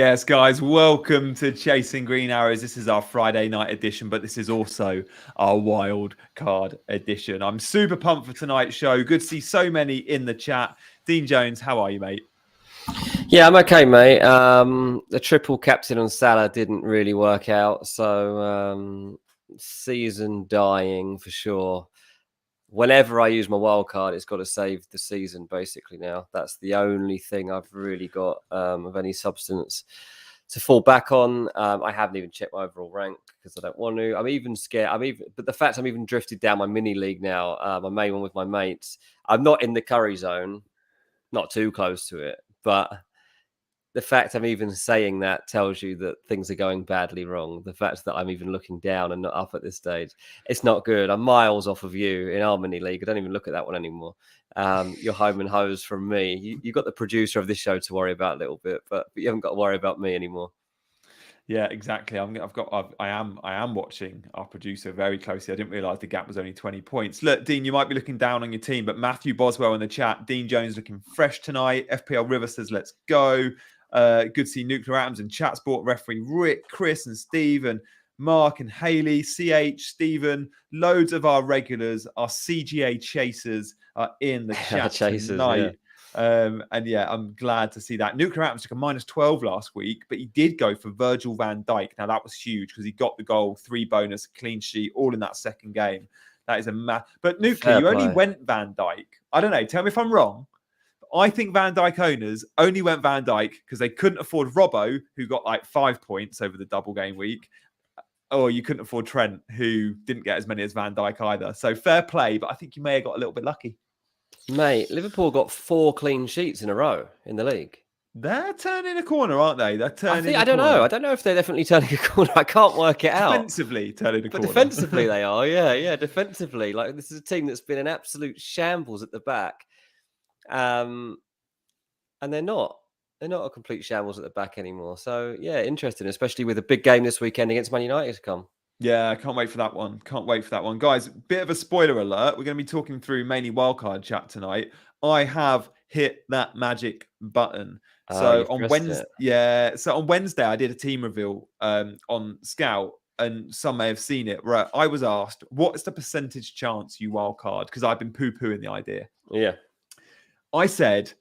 Yes, guys, welcome to Chasing Green Arrows. This is our Friday night edition, but this is also our wild card edition. I'm super pumped for tonight's show. Good to see so many in the chat. Dean Jones, how are you, mate? Yeah, I'm okay, mate. The triple captain on Salah didn't really work out, so season dying for sure. Whenever I use my wild card, it's got to save the season, basically. Now that's the only thing I've really got of any substance to fall back on. I haven't even checked my overall rank because I don't want to. I'm even scared. But the fact I'm even drifted down my mini league now, my main one with my mates. I'm not in the curry zone, not too close to it, but the fact I'm even saying that tells you that things are going badly wrong. The fact that I'm even looking down and not up at this stage, it's not good. I'm miles off of you in our mini league. I don't even look at that one anymore. You're home and hose from me. You got the producer of this show to worry about a little bit, but you haven't got to worry about me anymore. Yeah, exactly. I am watching our producer very closely. I didn't realise the gap was only 20 points. Look, Dean, you might be looking down on your team, but Matthew Boswell in the chat. Dean Jones looking fresh tonight. FPL River says, let's go. Good to see Nuclear Atoms and chat sport referee Rick, Chris and Steve and Mark and Haley, CH, Stephen. Loads of our regulars, our CGA chasers are in the chat tonight. Yeah. And yeah, I'm glad to see that. Nuclear Atoms took a -12 last week, but he did go for Virgil van Dijk. Now, that was huge because he got the goal, 3 bonus, clean sheet, all in that second game. That is a But Nuclear, you only went Van Dijk. I don't know. Tell me if I'm wrong. I think Van Dijk owners only went Van Dijk because they couldn't afford Robbo, who got like 5 points over the double game week. Or you couldn't afford Trent, who didn't get as many as Van Dijk either. So fair play, but I think you may have got a little bit lucky. Mate, Liverpool got 4 clean sheets in a row in the league. They're turning a corner, aren't they? They're turning I don't know. I don't know if they're definitely turning a corner. I can't work it out. Defensively turning a corner. But defensively they are. Yeah, defensively. Like, this is a team that's been an absolute shambles at the back. And they're not. They're not a complete shambles at the back anymore. So, yeah, interesting, especially with a big game this weekend against Man United to come. Yeah, I can't wait for that one. Can't wait for that one. Guys, bit of a spoiler alert. We're going to be talking through mainly wildcard chat tonight. I have hit that magic button. So on Wednesday, on Wednesday, I did a team reveal on Scout, and some may have seen it. Right, I was asked, "What is the percentage chance you wildcard?" Because I've been poo-pooing the idea. Yeah, I said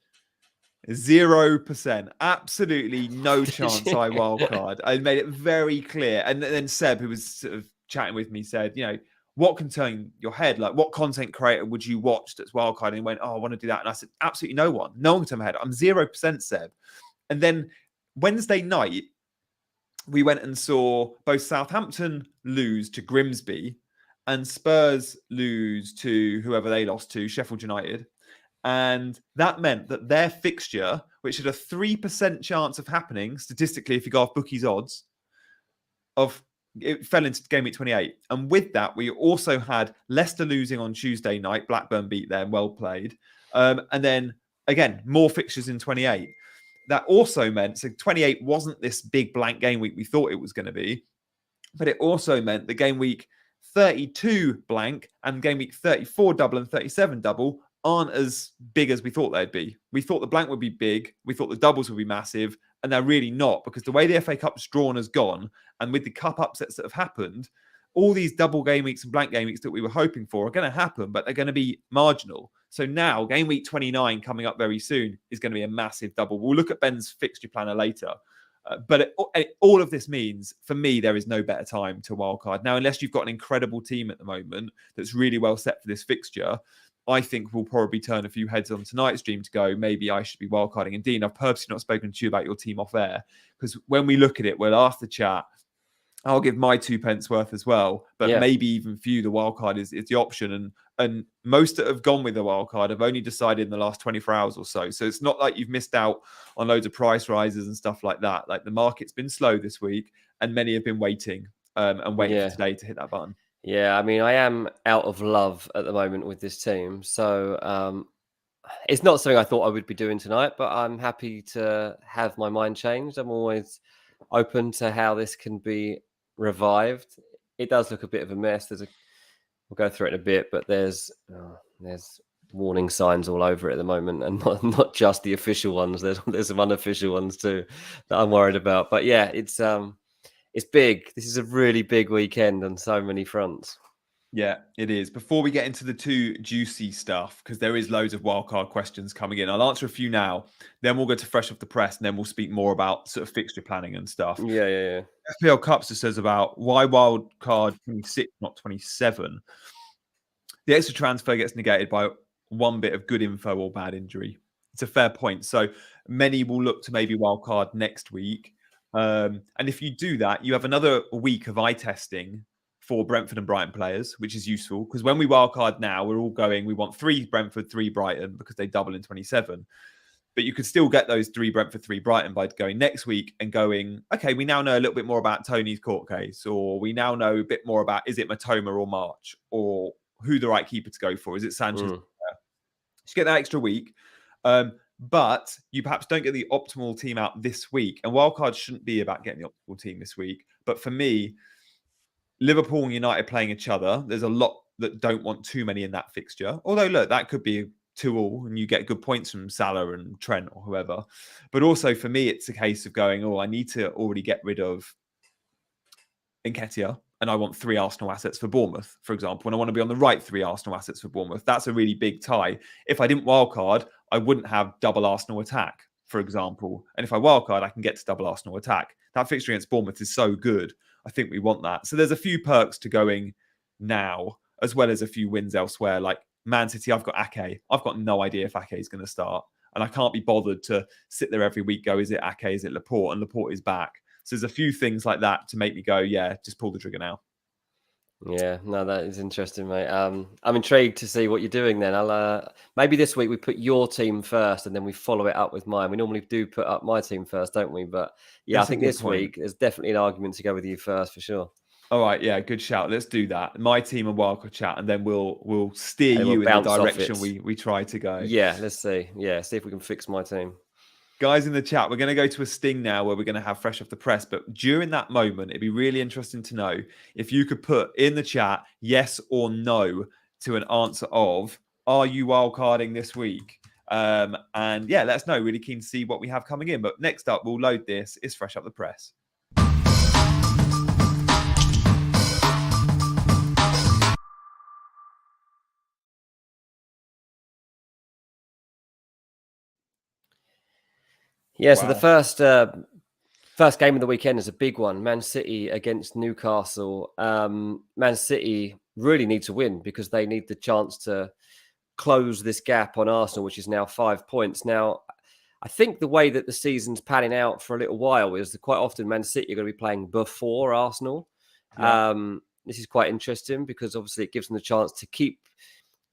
0%. Absolutely no chance I wildcard. I made it very clear. And then Seb, who was sort of chatting with me, said, what can turn your head? Like, what content creator would you watch that's wildcard? And he went, I want to do that. And I said, absolutely no one. No one can turn my head. I'm 0%, Seb. And then Wednesday night, we went and saw both Southampton lose to Grimsby and Spurs lose to whoever they lost to, Sheffield United. And that meant that their fixture, which had a 3% chance of happening statistically if you go off bookies odds, it fell into game week 28. And with that, we also had Leicester losing on Tuesday night. Blackburn beat them. Well played. And then, again, more fixtures in 28. That also meant, so 28 wasn't this big blank game week we thought it was going to be. But it also meant the game week 32 blank and game week 34 double and 37 double aren't as big as we thought they'd be. We thought the blank would be big. We thought the doubles would be massive. And they're really not, because the way the FA Cup's drawn has gone, and with the cup upsets that have happened, all these double game weeks and blank game weeks that we were hoping for are going to happen, but they're going to be marginal. So now, game week 29 coming up very soon is going to be a massive double. We'll look at Ben's fixture planner later. But all of this means, for me, there is no better time to wildcard. Now, unless you've got an incredible team at the moment that's really well set for this fixture, I think we'll probably turn a few heads on tonight's stream to go, maybe I should be wildcarding. And Dean, I've purposely not spoken to you about your team off air, because when we look at it, we'll ask the chat. I'll give my 2 pence worth as well, but maybe even for you, the wildcard is the option. And most that have gone with the wildcard have only decided in the last 24 hours or so. So it's not like you've missed out on loads of price rises and stuff like that. Like, the market's been slow this week, and many have been waiting and waiting for today to hit that button. Yeah, I mean, I am out of love at the moment with this team. So it's not something I thought I would be doing tonight, but I'm happy to have my mind changed. I'm always open to how this can be revived. It does look a bit of a mess. We'll go through it in a bit, but there's warning signs all over it at the moment, and not just the official ones. There's some unofficial ones too that I'm worried about. But yeah, it's big. This is a really big weekend on so many fronts. Yeah, it is. Before we get into the two juicy stuff, because there is loads of wildcard questions coming in, I'll answer a few now. Then we'll go to fresh off the press, and then we'll speak more about sort of fixture planning and stuff. Yeah. FPL Cups just says about why wildcard 26, not 27. The extra transfer gets negated by one bit of good info or bad injury. It's a fair point. So many will look to maybe wildcard next week. And if you do that, you have another week of eye testing for Brentford and Brighton players, which is useful because when we wildcard now, we're all going, we want 3 Brentford, 3 Brighton because they double in 27. But you could still get those 3 Brentford, 3 Brighton by going next week and going, okay, we now know a little bit more about Tony's court case, or we now know a bit more about, is it Matoma or March, or who the right keeper to go for? Is it Sanchez? You get that extra week. But you perhaps don't get the optimal team out this week. And wildcard shouldn't be about getting the optimal team this week. But for me, Liverpool and United playing each other, there's a lot that don't want too many in that fixture. Although, look, that could be 2-2 and you get good points from Salah and Trent or whoever. But also for me, it's a case of going, I need to already get rid of Nketiah and I want 3 Arsenal assets for Bournemouth, for example, and I want to be on the right 3 Arsenal assets for Bournemouth. That's a really big tie. If I didn't wildcard, I wouldn't have double Arsenal attack, for example. And if I wildcard, I can get to double Arsenal attack. That fixture against Bournemouth is so good. I think we want that. So there's a few perks to going now, as well as a few wins elsewhere. Like Man City, I've got Ake. I've got no idea if Ake is going to start. And I can't be bothered to sit there every week, go, is it Ake, is it Laporte? And Laporte is back. So there's a few things like that to make me go, yeah, just pull the trigger now. Yeah, no, that is interesting, mate. I'm intrigued to see what you're doing then. I'll maybe this week we put your team first and then we follow it up with mine. We normally do put up my team first, don't we? But yeah, That's I think this week there's definitely an argument to go with you first for sure. All right, yeah, good shout. Let's do that. My team and wildcard chat, and then we'll steer you in the direction we try to go. Yeah, let's see. Yeah, see if we can fix my team. Guys in the chat, we're going to go to a sting now where we're going to have fresh off the press. But during that moment, it'd be really interesting to know if you could put in the chat yes or no to an answer of, are you wildcarding this week? And yeah, let us know. Really keen to see what we have coming in. But next up, we'll load this. It's fresh up the press. Yeah, so the first game of the weekend is a big one. Man City against Newcastle. Man City really need to win because they need the chance to close this gap on Arsenal, which is now 5 points. Now, I think the way that the season's panning out for a little while is that quite often Man City are going to be playing before Arsenal. Yeah. This is quite interesting because obviously it gives them the chance to keep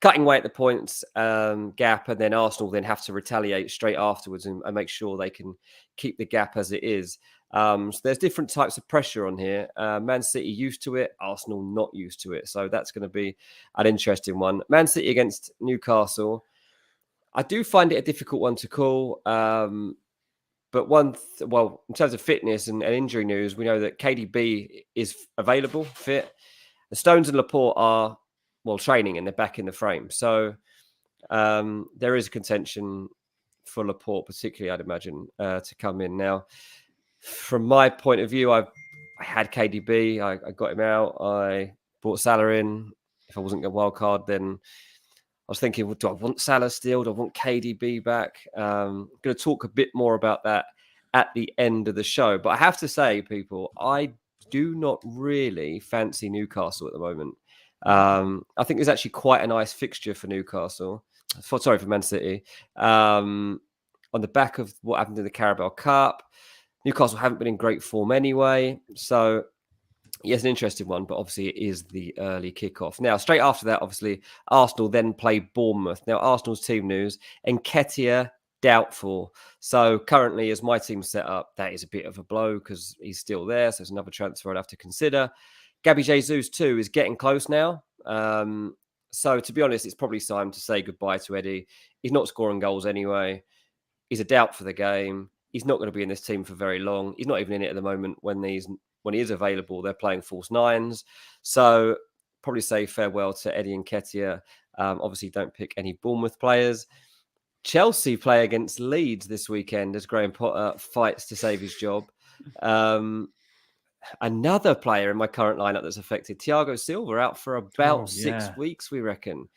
cutting away at the points gap, and then Arsenal then have to retaliate straight afterwards and make sure they can keep the gap as it is. So there's different types of pressure on here. Man City used to it, Arsenal not used to it. So that's going to be an interesting one. Man City against Newcastle. I do find it a difficult one to call. But in terms of fitness and injury news, we know that KDB is available, fit. The Stones and Laporte are training and they're back in the frame. So there is a contention for Laporte, particularly, I'd imagine, to come in. Now, from my point of view, I had KDB. I got him out. I brought Salah in. If I wasn't going wild card, then I was thinking, do I want Salah still? Do I want KDB back? I'm going to talk a bit more about that at the end of the show. But I have to say, people, I do not really fancy Newcastle at the moment. I think there's actually quite a nice fixture for Newcastle. For Man City. On the back of what happened in the Carabao Cup, Newcastle haven't been in great form anyway. So, yes, an interesting one, but obviously it is the early kickoff. Now, straight after that, obviously, Arsenal then play Bournemouth. Now, Arsenal's team news, Nketiah doubtful. So currently, as my team's set up, that is a bit of a blow because he's still there. So there's another transfer I'd have to consider. Gabby Jesus, too, is getting close now. So, to be honest, it's probably time to say goodbye to Eddie. He's not scoring goals anyway. He's a doubt for the game. He's not going to be in this team for very long. He's not even in it at the moment when he is available. They're playing false nines. So, probably say farewell to Eddie Nketiah. Obviously, don't pick any Bournemouth players. Chelsea play against Leeds this weekend as Graham Potter fights to save his job. Another player in my current lineup that's affected, Thiago Silva, out for about 6 weeks, we reckon.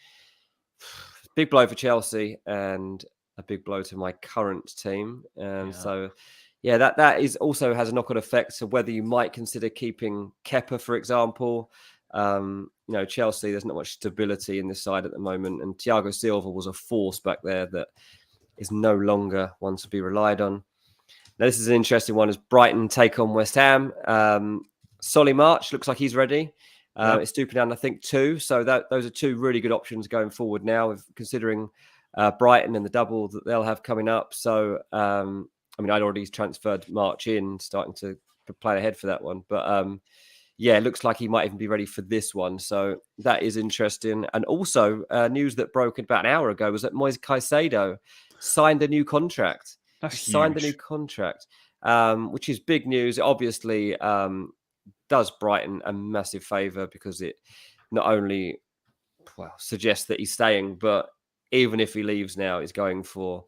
Big blow for Chelsea and a big blow to my current team. So, that is also has a knock-on effect. So whether you might consider keeping Kepa, for example. Chelsea, there's not much stability in this side at the moment. And Thiago Silva was a force back there that is no longer one to be relied on. Now, this is an interesting one as Brighton take on West Ham. Solly March looks like he's ready. It's stooping down, I think, 2. So those are 2 really good options going forward now, considering Brighton and the double that they'll have coming up. So, I'd already transferred March in, starting to plan ahead for that one. But, it looks like he might even be ready for this one. So that is interesting. And also, news that broke about an hour ago was that Moise Caicedo signed a new contract. Signed a new contract, which is big news. It obviously does Brighton a massive favour because it not only suggests that he's staying, but even if he leaves now, he's going for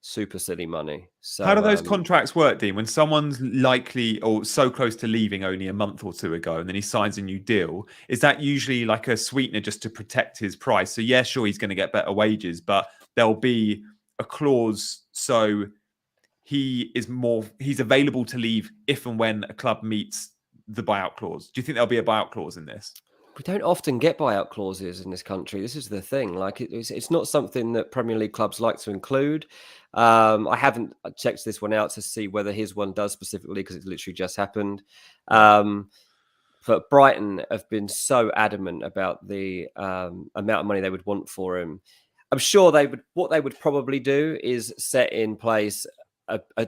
super silly money. So how do those contracts work, Dean? When someone's likely or so close to leaving only a month or 2 ago and then he signs a new deal, is that usually like a sweetener just to protect his price? So yeah, sure, he's going to get better wages, but there'll be a clause so he's available to leave if and when a club meets the buyout clause. Do you think there'll be a buyout clause in this? We don't often get buyout clauses in this country. This is the thing. Like it's not something that Premier League clubs like to include. I haven't checked this one out to see whether his one does specifically because it's literally just happened. But Brighton have been so adamant about the amount of money they would want for him. I'm sure what they would probably do is set in place.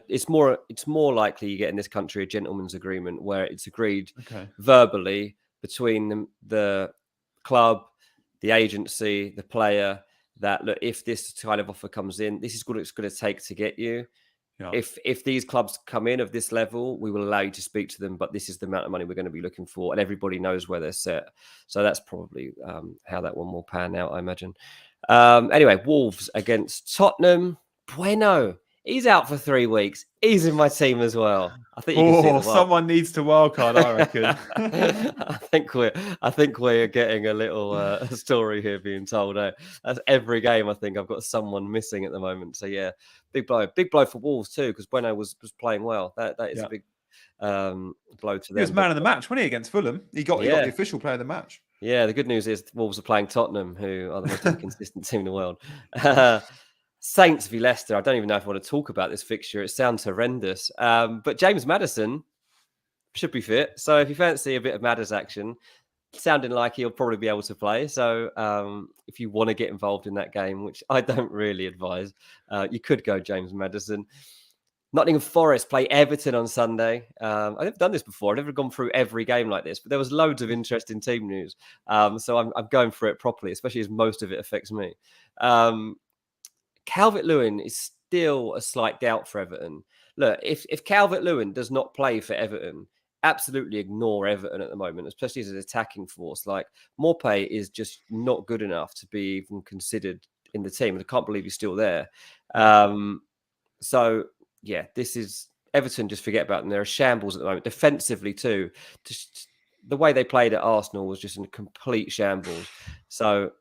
It's more likely you get in this country a gentleman's agreement where it's agreed verbally between the club, the agency, the player that look, if this kind of offer comes in, this is what it's going to take to get you. Yeah. If these clubs come in of this level, we will allow you to speak to them, but this is the amount of money we're going to be looking for, and everybody knows where they're set. So that's probably how that one will pan out, I imagine. Anyway, Wolves against Tottenham. Bueno, he's out for 3 weeks. He's in my team as well. I think you can see the someone needs to wildcard, I reckon. I think we're getting a little story here being told. That's every game. I think I've got someone missing at the moment. So yeah, big blow for Wolves too, because Bueno was playing well. That is a big blow to them. He was man of the match, wasn't he, against Fulham? He got the official player of the match. Yeah, the good news is Wolves are playing Tottenham, who are the most inconsistent team in the world. Saints v Leicester. I don't even know if I want to talk about this fixture. It sounds horrendous. But James Maddison should be fit. So if you fancy a bit of Madders action, sounding like he'll probably be able to play. So if you want to get involved in that game, which I don't really advise, you could go James Maddison. Nottingham Forest play Everton on Sunday. I've never done this before. I've never gone through every game like this, but there was loads of interesting team news. So I'm going through it properly, especially as most of it affects me. Calvert-Lewin is still a slight doubt for Everton. Look, if Calvert-Lewin does not play for Everton, absolutely ignore Everton at the moment, especially as an attacking force. Like, Maupay is just not good enough to be even considered in the team. I can't believe he's still there. So, yeah, this is Everton. Just forget about them. They're a shambles at the moment. Defensively, too. Just the way they played at Arsenal was just a complete shambles. So,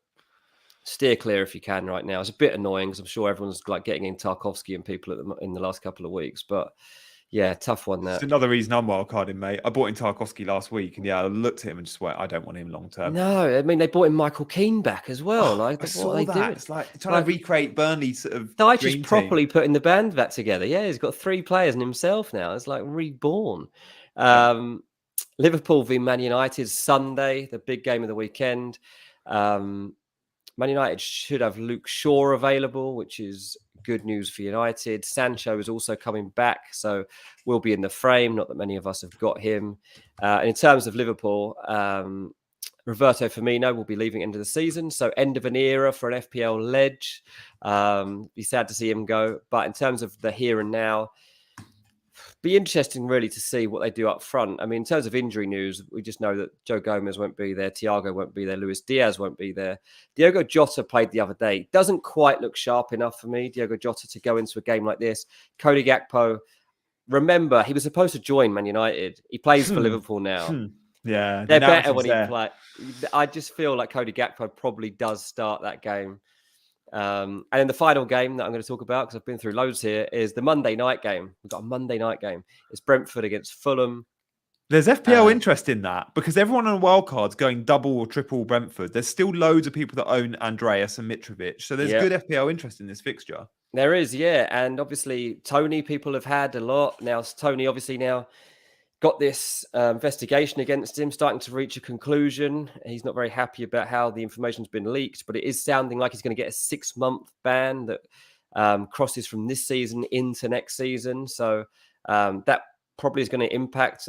steer clear if you can right now. It's a bit annoying because I'm sure everyone's like getting in Tarkowski and people in the last couple of weeks. But yeah, tough one there. It's another reason I'm wildcarding, mate. I bought in Tarkowski last week and I looked at him and just went, I don't want him long term. No, I mean, they bought in Michael Keane back as well. I saw that. It's like trying to recreate Burnley sort of. Dyche is properly putting the band back together. Yeah, he's got 3 players and himself now. It's like reborn. Liverpool v Man United Sunday, the big game of the weekend. Man United should have Luke Shaw available, which is good news for United. Sancho is also coming back, so we'll be in the frame. Not that many of us have got him. And in terms of Liverpool, Roberto Firmino will be leaving end of the season, so end of an era for an FPL ledge. Be sad to see him go. But in terms of the here and now, be interesting really to see what they do up front. I mean, in terms of injury news, we just know that Joe Gomez won't be there, Thiago won't be there, Luis Diaz won't be there. Diogo Jota played the other day. Doesn't quite look sharp enough for me, Diogo Jota, to go into a game like this. Cody Gakpo, remember, he was supposed to join Man United. He plays for Liverpool now. Yeah, they're better when he plays. I just feel like Cody Gakpo probably does start that game. And then the final game that I'm going to talk about, because I've been through loads here, is the Monday night game. We've got a Monday night game. It's Brentford against Fulham. There's FPL interest in that because everyone on Wildcard's going double or triple Brentford. There's still loads of people that own Andreas and Mitrovic. So there's good FPL interest in this fixture. There is, yeah. And obviously, Tony, people have had a lot. Now, Tony obviously now got this investigation against him, starting to reach a conclusion. He's not very happy about how the information's been leaked, but it is sounding like he's going to get a 6-month ban that crosses from this season into next season. So that probably is going to impact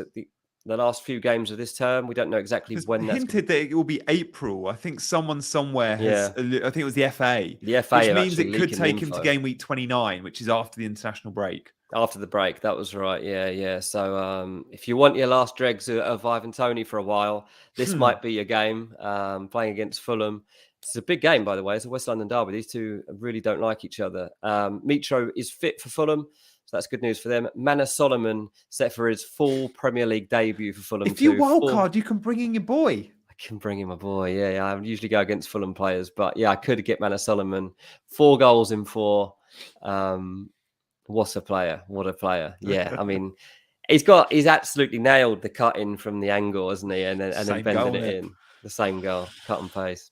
the last few games of this term. We don't know exactly when that's hinted that it will be April. I think someone somewhere has, I think it was the FA. The FA, which means it could take him to game week 29, which is after the international break. After the break, that was right. Yeah. So if you want your last dregs of Ivan Toney for a while, this might be your game. Playing against Fulham. It's a big game, by the way. It's a West London derby. These two really don't like each other. Mitro is fit for Fulham, so that's good news for them. Manor Solomon set for his full Premier League debut for Fulham. If you wildcard, you can bring in your boy. I can bring in my boy. Yeah. I usually go against Fulham players, but yeah, I could get Manor Solomon. 4 goals in 4. What a player. Yeah. I mean, he's absolutely nailed the cut in from the angle, hasn't he? And then bending it in. The same goal, cut and paste.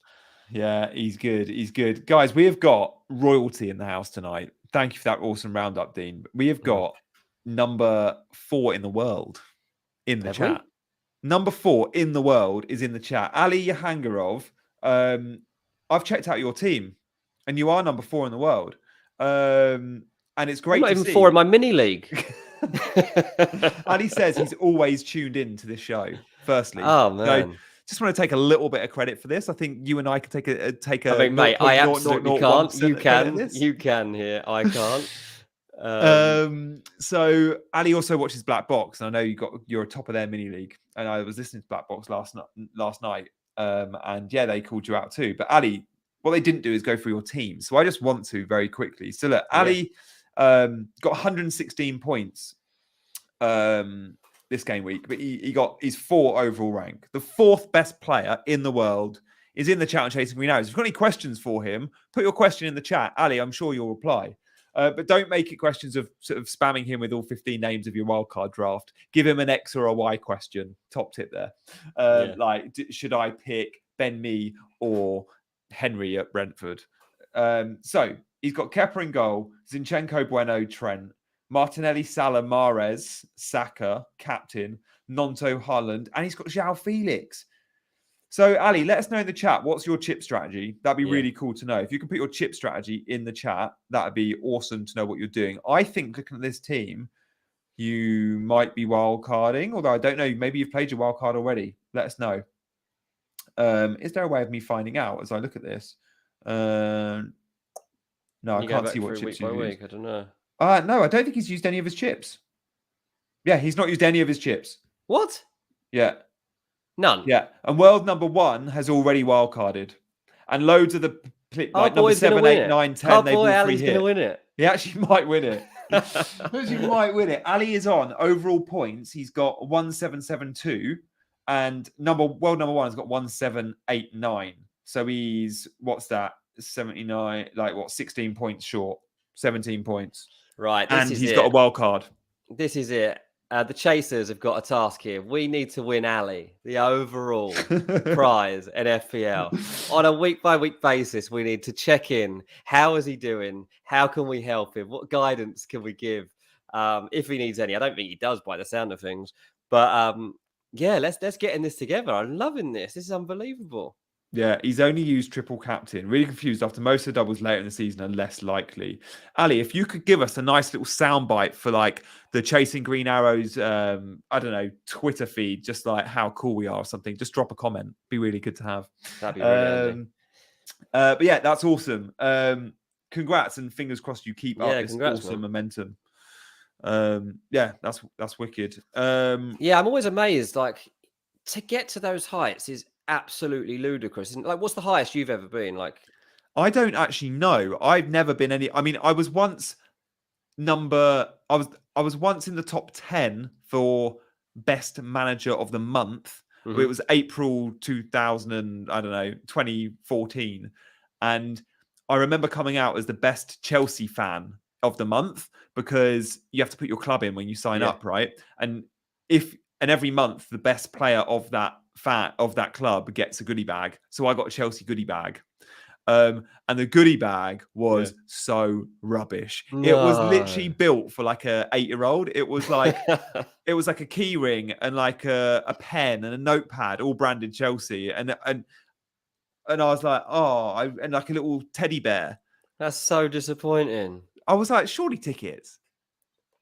Yeah, he's good. Guys, we have got royalty in the house tonight. Thank you for that awesome roundup, Dean. We have got number 4 in the world in the chat. Number 4 in the world is in the chat. Ali Yahangarov, I've checked out your team and you are number 4 in the world. And it's great to see. I'm not even 4 in my mini league. Ali says he's always tuned in to this show, firstly. Oh, man. So, just want to take a little bit of credit for this. I think you and I can take a. I mean, mate, I absolutely can't. You can here. I can't. So Ali also watches Black Box, and I know you're a top of their mini league, and I was listening to Black Box last night, and yeah, they called you out too. But Ali, what they didn't do is go through your team, so I just want to very quickly. So look, Ali got 116 points. This game week, but he got his 4 overall rank. The 4th best player in the world is in the chat on Chasing Green Arrows. If you've got any questions for him, put your question in the chat. Ali, I'm sure you'll reply. But don't make it questions of sort of spamming him with all 15 names of your wildcard draft. Give him an X or a Y question. Top tip there. Like, should I pick Ben Mee or Henry at Brentford? So he's got Kepa in goal, Zinchenko, Bueno, Trent, Martinelli, Salah, Mahrez, Saka, captain, Nonto, Haaland, and he's got João Felix. So, Ali, let us know in the chat, what's your chip strategy? That'd be really cool to know. If you can put your chip strategy in the chat, that'd be awesome to know what you're doing. I think looking at this team, you might be wildcarding, although I don't know, maybe you've played your wildcard already. Let us know. Is there a way of me finding out as I look at this? No, I can't see what chips you use. I don't know. No, I don't think he's used any of his chips. Yeah, he's not used any of his chips. What? Yeah. None? Yeah. And world number 1 has already wildcarded. And loads of the number 7, 8, 9, 10, they've all free hit. Going to win it. He actually might win it. Ali is on overall points. He's got 1772. And world number 1 has got 1789. So he's, what's that? 79, 16 points short. 17 points. Right. And he's got a wild card. This is it. The Chasers have got a task here. We need to win Ali, the overall prize in FPL. On a week-by-week basis, we need to check in. How is he doing? How can we help him? What guidance can we give? If he needs any. I don't think he does by the sound of things. But let's get in this together. I'm loving this. This is unbelievable. Yeah, he's only used triple captain. Really confused after most of the doubles later in the season are less likely. Ali, if you could give us a nice little soundbite for like the Chasing Green Arrows, I don't know, Twitter feed, just like how cool we are or something, just drop a comment. Be really good to have. That'd be really handy. But yeah, that's awesome. Congrats and fingers crossed you keep up this awesome momentum. Yeah, that's wicked. Yeah, I'm always amazed. Like, to get to those heights is absolutely ludicrous. Like, what's the highest you've ever been? Like, I don't actually know. I've never been any. I mean, I was once I was once in the top 10 for best manager of the month. It was April 2000 and I don't know 2014, and I remember coming out as the best Chelsea fan of the month because you have to put your club in when you sign up, right? And every month the best player of that club gets a goodie bag. So I got a Chelsea goodie bag. And the goodie bag was so rubbish. It was literally no. built for like a 8-year-old. It was like a key ring and like a pen and a notepad, all branded Chelsea. And I was like, and like a little teddy bear. That's so disappointing. I was like, surely tickets.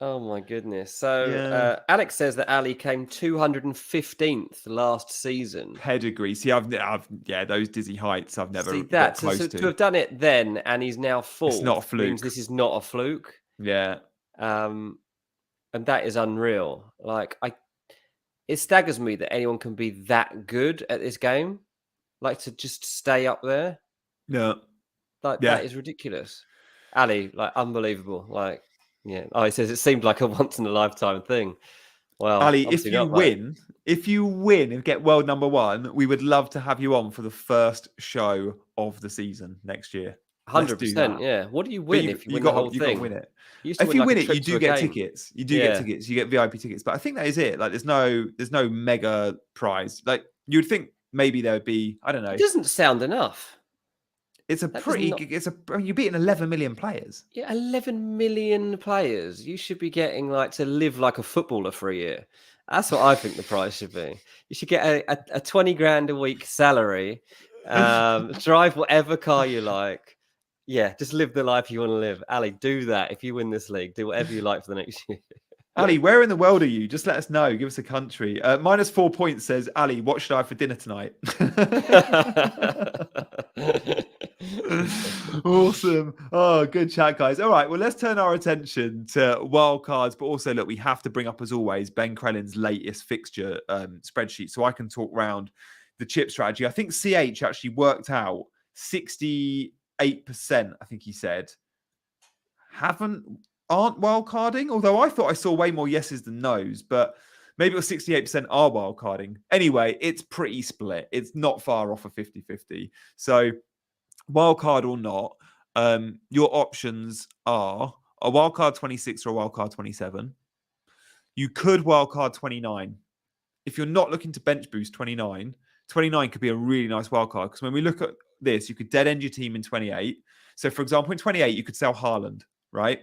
Oh my goodness. So Yeah. Alex says that Ali came 215th last season. Pedigree. See, I've those dizzy heights I've never got close to. To have done it then and he's now fourth. It's not a fluke. Means this is not a fluke. Yeah. And that is unreal. Like, it staggers me that anyone can be that good at this game. Like, to just stay up there. No. Like, that is ridiculous. Ali, like, unbelievable. Like, yeah. Oh, he says it seemed like a once in a lifetime thing. Well, Ali, if you win and get world number 1, we would love to have you on for the first show of the season next year. 100%. Yeah. What do you win if you win the whole thing? You got to win it. If you win it, you do get tickets. You do get tickets. You get VIP tickets. But I think that is it. Like, there's no mega prize. Like, you would think maybe there would be. I don't know. It doesn't sound enough. It's you're beating 11 million players. Yeah, 11 million players. You should be getting like to live like a footballer for a year. That's what I think the price should be. You should get a 20 grand a week salary, drive whatever car you like. Yeah, just live the life you want to live. Ali, do that. If you win this league, do whatever you like for the next year. Ali, where in the world are you? Just let us know. Give us a country. -4 points says, Ali, what should I have for dinner tonight? Awesome. Oh, good chat, guys. All right, well, let's turn our attention to wildcards, but also, look, we have to bring up, as always, Ben Crellin's latest fixture spreadsheet so I can talk around the chip strategy. I think CH actually worked out 68%, I think he said, aren't wildcarding, although I thought I saw way more yeses than nos, but maybe it was 68% are wildcarding. Anyway, it's pretty split. It's not far off of 50-50. So wildcard or not, your options are a wildcard 26 or a wildcard 27. You could wildcard 29. If you're not looking to bench boost 29 could be a really nice wildcard, because when we look at this, you could dead end your team in 28. So, for example, in 28, you could sell Haaland, right?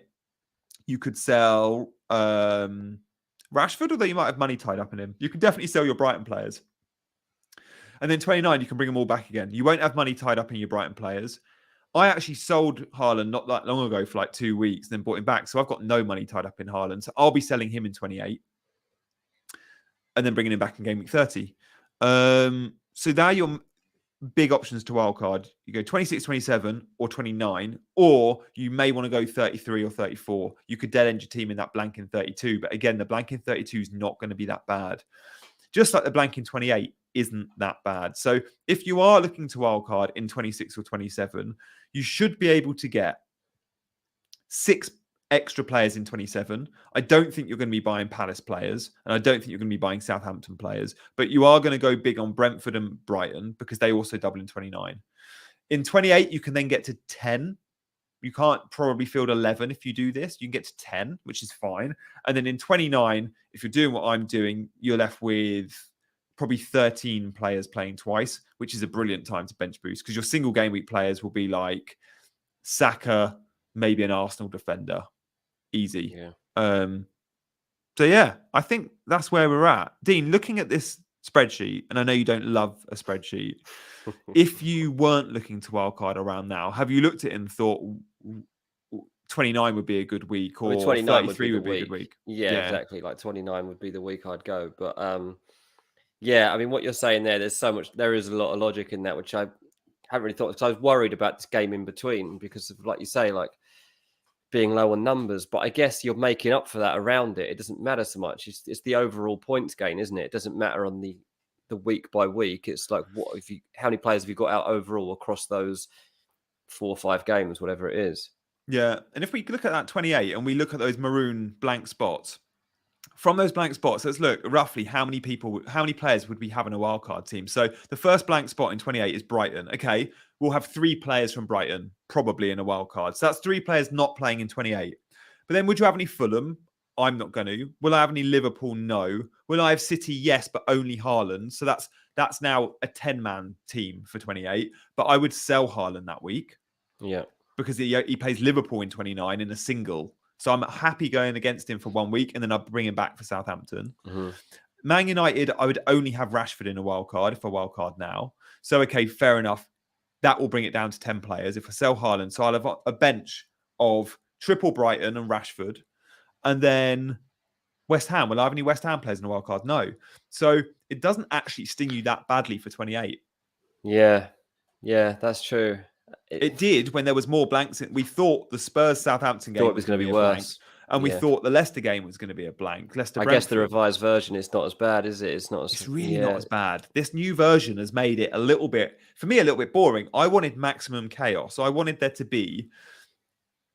You could sell Rashford, although you might have money tied up in him. You could definitely sell your Brighton players. And then 29, you can bring them all back again. You won't have money tied up in your Brighton players. I actually sold Haaland not that long ago for like 2 weeks, then bought him back. So I've got no money tied up in Haaland. So I'll be selling him in 28 and then bringing him back in game week 30. So now your big options to wildcard. You go 26, 27 or 29, or you may want to go 33 or 34. You could dead end your team in that blank in 32. But again, the blank in 32 is not going to be that bad. Just like the blank in 28 isn't that bad. So if you are looking to wildcard in 26 or 27, you should be able to get 6 extra players in 27. I don't think you're going to be buying Palace players, and I don't think you're going to be buying Southampton players, but you are going to go big on Brentford and Brighton because they also double in 29. In 28, you can then get to 10. You can't probably field 11 if you do this. You can get to 10, which is fine. And then in 29, if you're doing what I'm doing, you're left with probably 13 players playing twice, which is a brilliant time to bench boost because your single game week players will be like Saka, maybe an Arsenal defender. Easy. Yeah. So yeah, I think that's where we're at. Dean, looking at this spreadsheet, and I know you don't love a spreadsheet, if you weren't looking to wildcard around now, have you looked at it and thought 29 would be a good week, or 33 would be a good week? Yeah, exactly. Like 29 would be the week I'd go. But yeah, I mean, what you're saying there, there is a lot of logic in that, which I haven't really thought, because I was worried about this game in between because of, like you say, like being low on numbers, but I guess you're making up for that around it. It doesn't matter so much. It's the overall points gain, isn't it? It doesn't matter on the week by week. It's like, how many players have you got out overall across those 4 or 5 games, whatever it is. Yeah. And if we look at that 28 and we look at those maroon blank spots, from those blank spots, let's look roughly how many players would we have in a wildcard team. So the first blank spot in 28 is Brighton. Okay, we'll have 3 players from Brighton probably in a wildcard. So that's 3 players not playing in 28. But then would you have any Fulham? I'm not going to. Will I have any Liverpool? No. Will I have City? Yes, but only Haaland. So that's now a 10-man team for 28. But I would sell Haaland that week. Yeah. Because he plays Liverpool in 29 in a single. So I'm happy going against him for 1 week, and then I'll bring him back for Southampton. Mm-hmm. Man United, I would only have Rashford in a wild card if I wild card now. So, okay, fair enough. That will bring it down to 10 players. If I sell Haaland, so I'll have a bench of triple Brighton and Rashford. And then West Ham. Will I have any West Ham players in a wild card? No. So it doesn't actually sting you that badly for 28. Yeah, that's true. It did when there was more blanks. We thought the Spurs Southampton game was going to be worse. Blank, and we thought the Leicester game was going to be a blank. I guess the revised version is not as bad, is it? It's really not as bad. This new version has made it a little bit boring. I wanted maximum chaos. I wanted it to be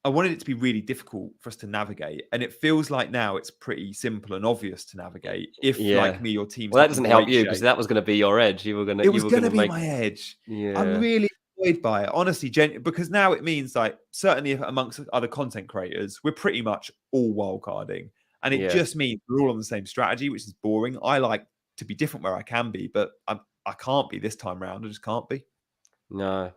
really difficult for us to navigate. And it feels like now it's pretty simple and obvious to navigate. If like me, your team's that doesn't help you because that was going to be your edge. It was going to be my edge. Yeah. I'm really annoyed by it, honestly, because now it means like certainly amongst other content creators, we're pretty much all wildcarding. And it just means we're all on the same strategy, which is boring. I like to be different where I can be, but I can't be this time round. I just can't be. No.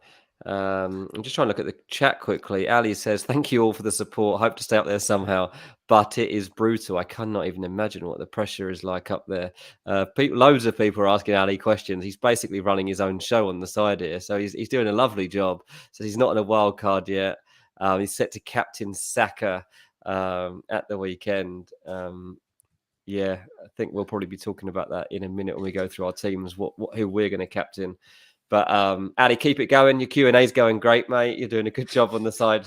I'm just trying to look at the chat quickly. Ali says, thank you all for the support. Hope to stay up there somehow, but it is brutal. I cannot even imagine what the pressure is like up there. Loads of people are asking Ali questions. He's basically running his own show on the side here. So he's doing a lovely job. So he's not in a wild card yet. He's set to captain Saka at the weekend. I think we'll probably be talking about that in a minute when we go through our teams, who we're going to captain. But Ali, keep it going. Your Q&A is going great, mate. You're doing a good job on the side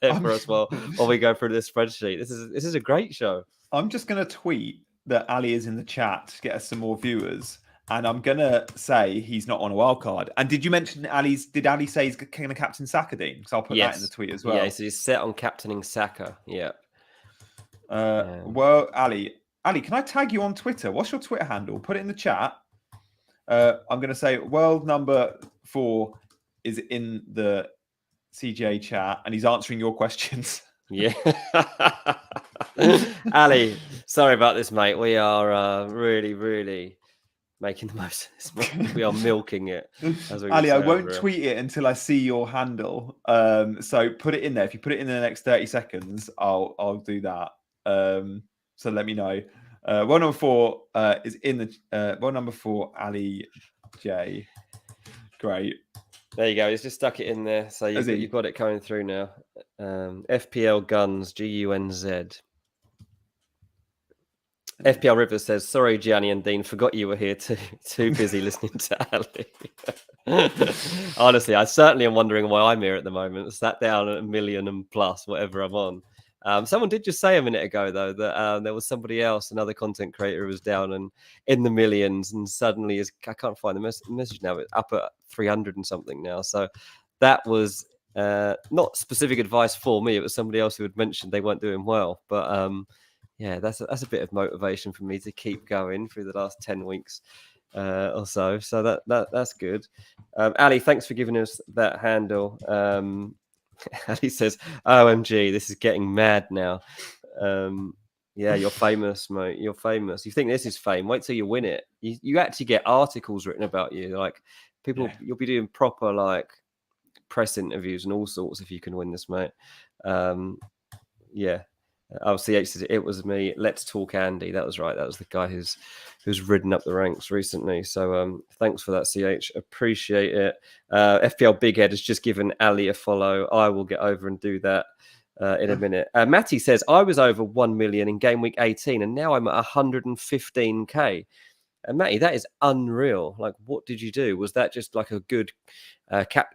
there for us while we go through this spreadsheet. This is a great show. I'm just going to tweet that Ali is in the chat to get us some more viewers, and I'm going to say he's not on a wild card. And did you mention did Ali say he's going to captain Saka, Dean? Because I'll put that in the tweet as well. Yeah, so he's set on captaining Saka. Yeah. Well, Ali, can I tag you on Twitter? What's your Twitter handle? Put it in the chat. I'm going to say world number 4 is in the CJ chat, and he's answering your questions. Yeah. Ali, sorry about this, mate. We are really, really making the most of this. We are milking it. Ali, I won't tweet it until I see your handle. So put it in there. If you put it in the next 30 seconds, I'll do that. So let me know. World number 4 is in the world number 4, Ali J. Great. There you go. He's just stuck it in there. So you've got it coming through now. FPL Guns, GUNZ. FPL Rivers says, sorry, Gianni and Dean, forgot you were here too busy listening to Ali. Honestly, I certainly am wondering why I'm here at the moment. Sat down at 1 million and plus, whatever I'm on. Someone did just say a minute ago, though, that there was somebody else, another content creator who was down and in the millions, and suddenly I can't find the message now, but up at 300 and something now. So that was not specific advice for me. It was somebody else who had mentioned they weren't doing well. But that's a bit of motivation for me to keep going through the last 10 weeks or so. So that's good. Ali, thanks for giving us that handle. Ali says, OMG, this is getting mad now. You're famous, mate. You're famous. You think this is fame? Wait till you win it. You actually get articles written about you. Like people, you'll be doing proper like press interviews and all sorts if you can win this, mate. CH says it was me. Let's talk Andy. That was right. That was the guy who's ridden up the ranks recently. So thanks for that, CH. Appreciate it. FPL Big Head has just given Ali a follow. I will get over and do that in a minute. Matty says, I was over 1 million in game week 18 and now I'm at 115k. And Matty, that is unreal. Like, what did you do? Was that just like a good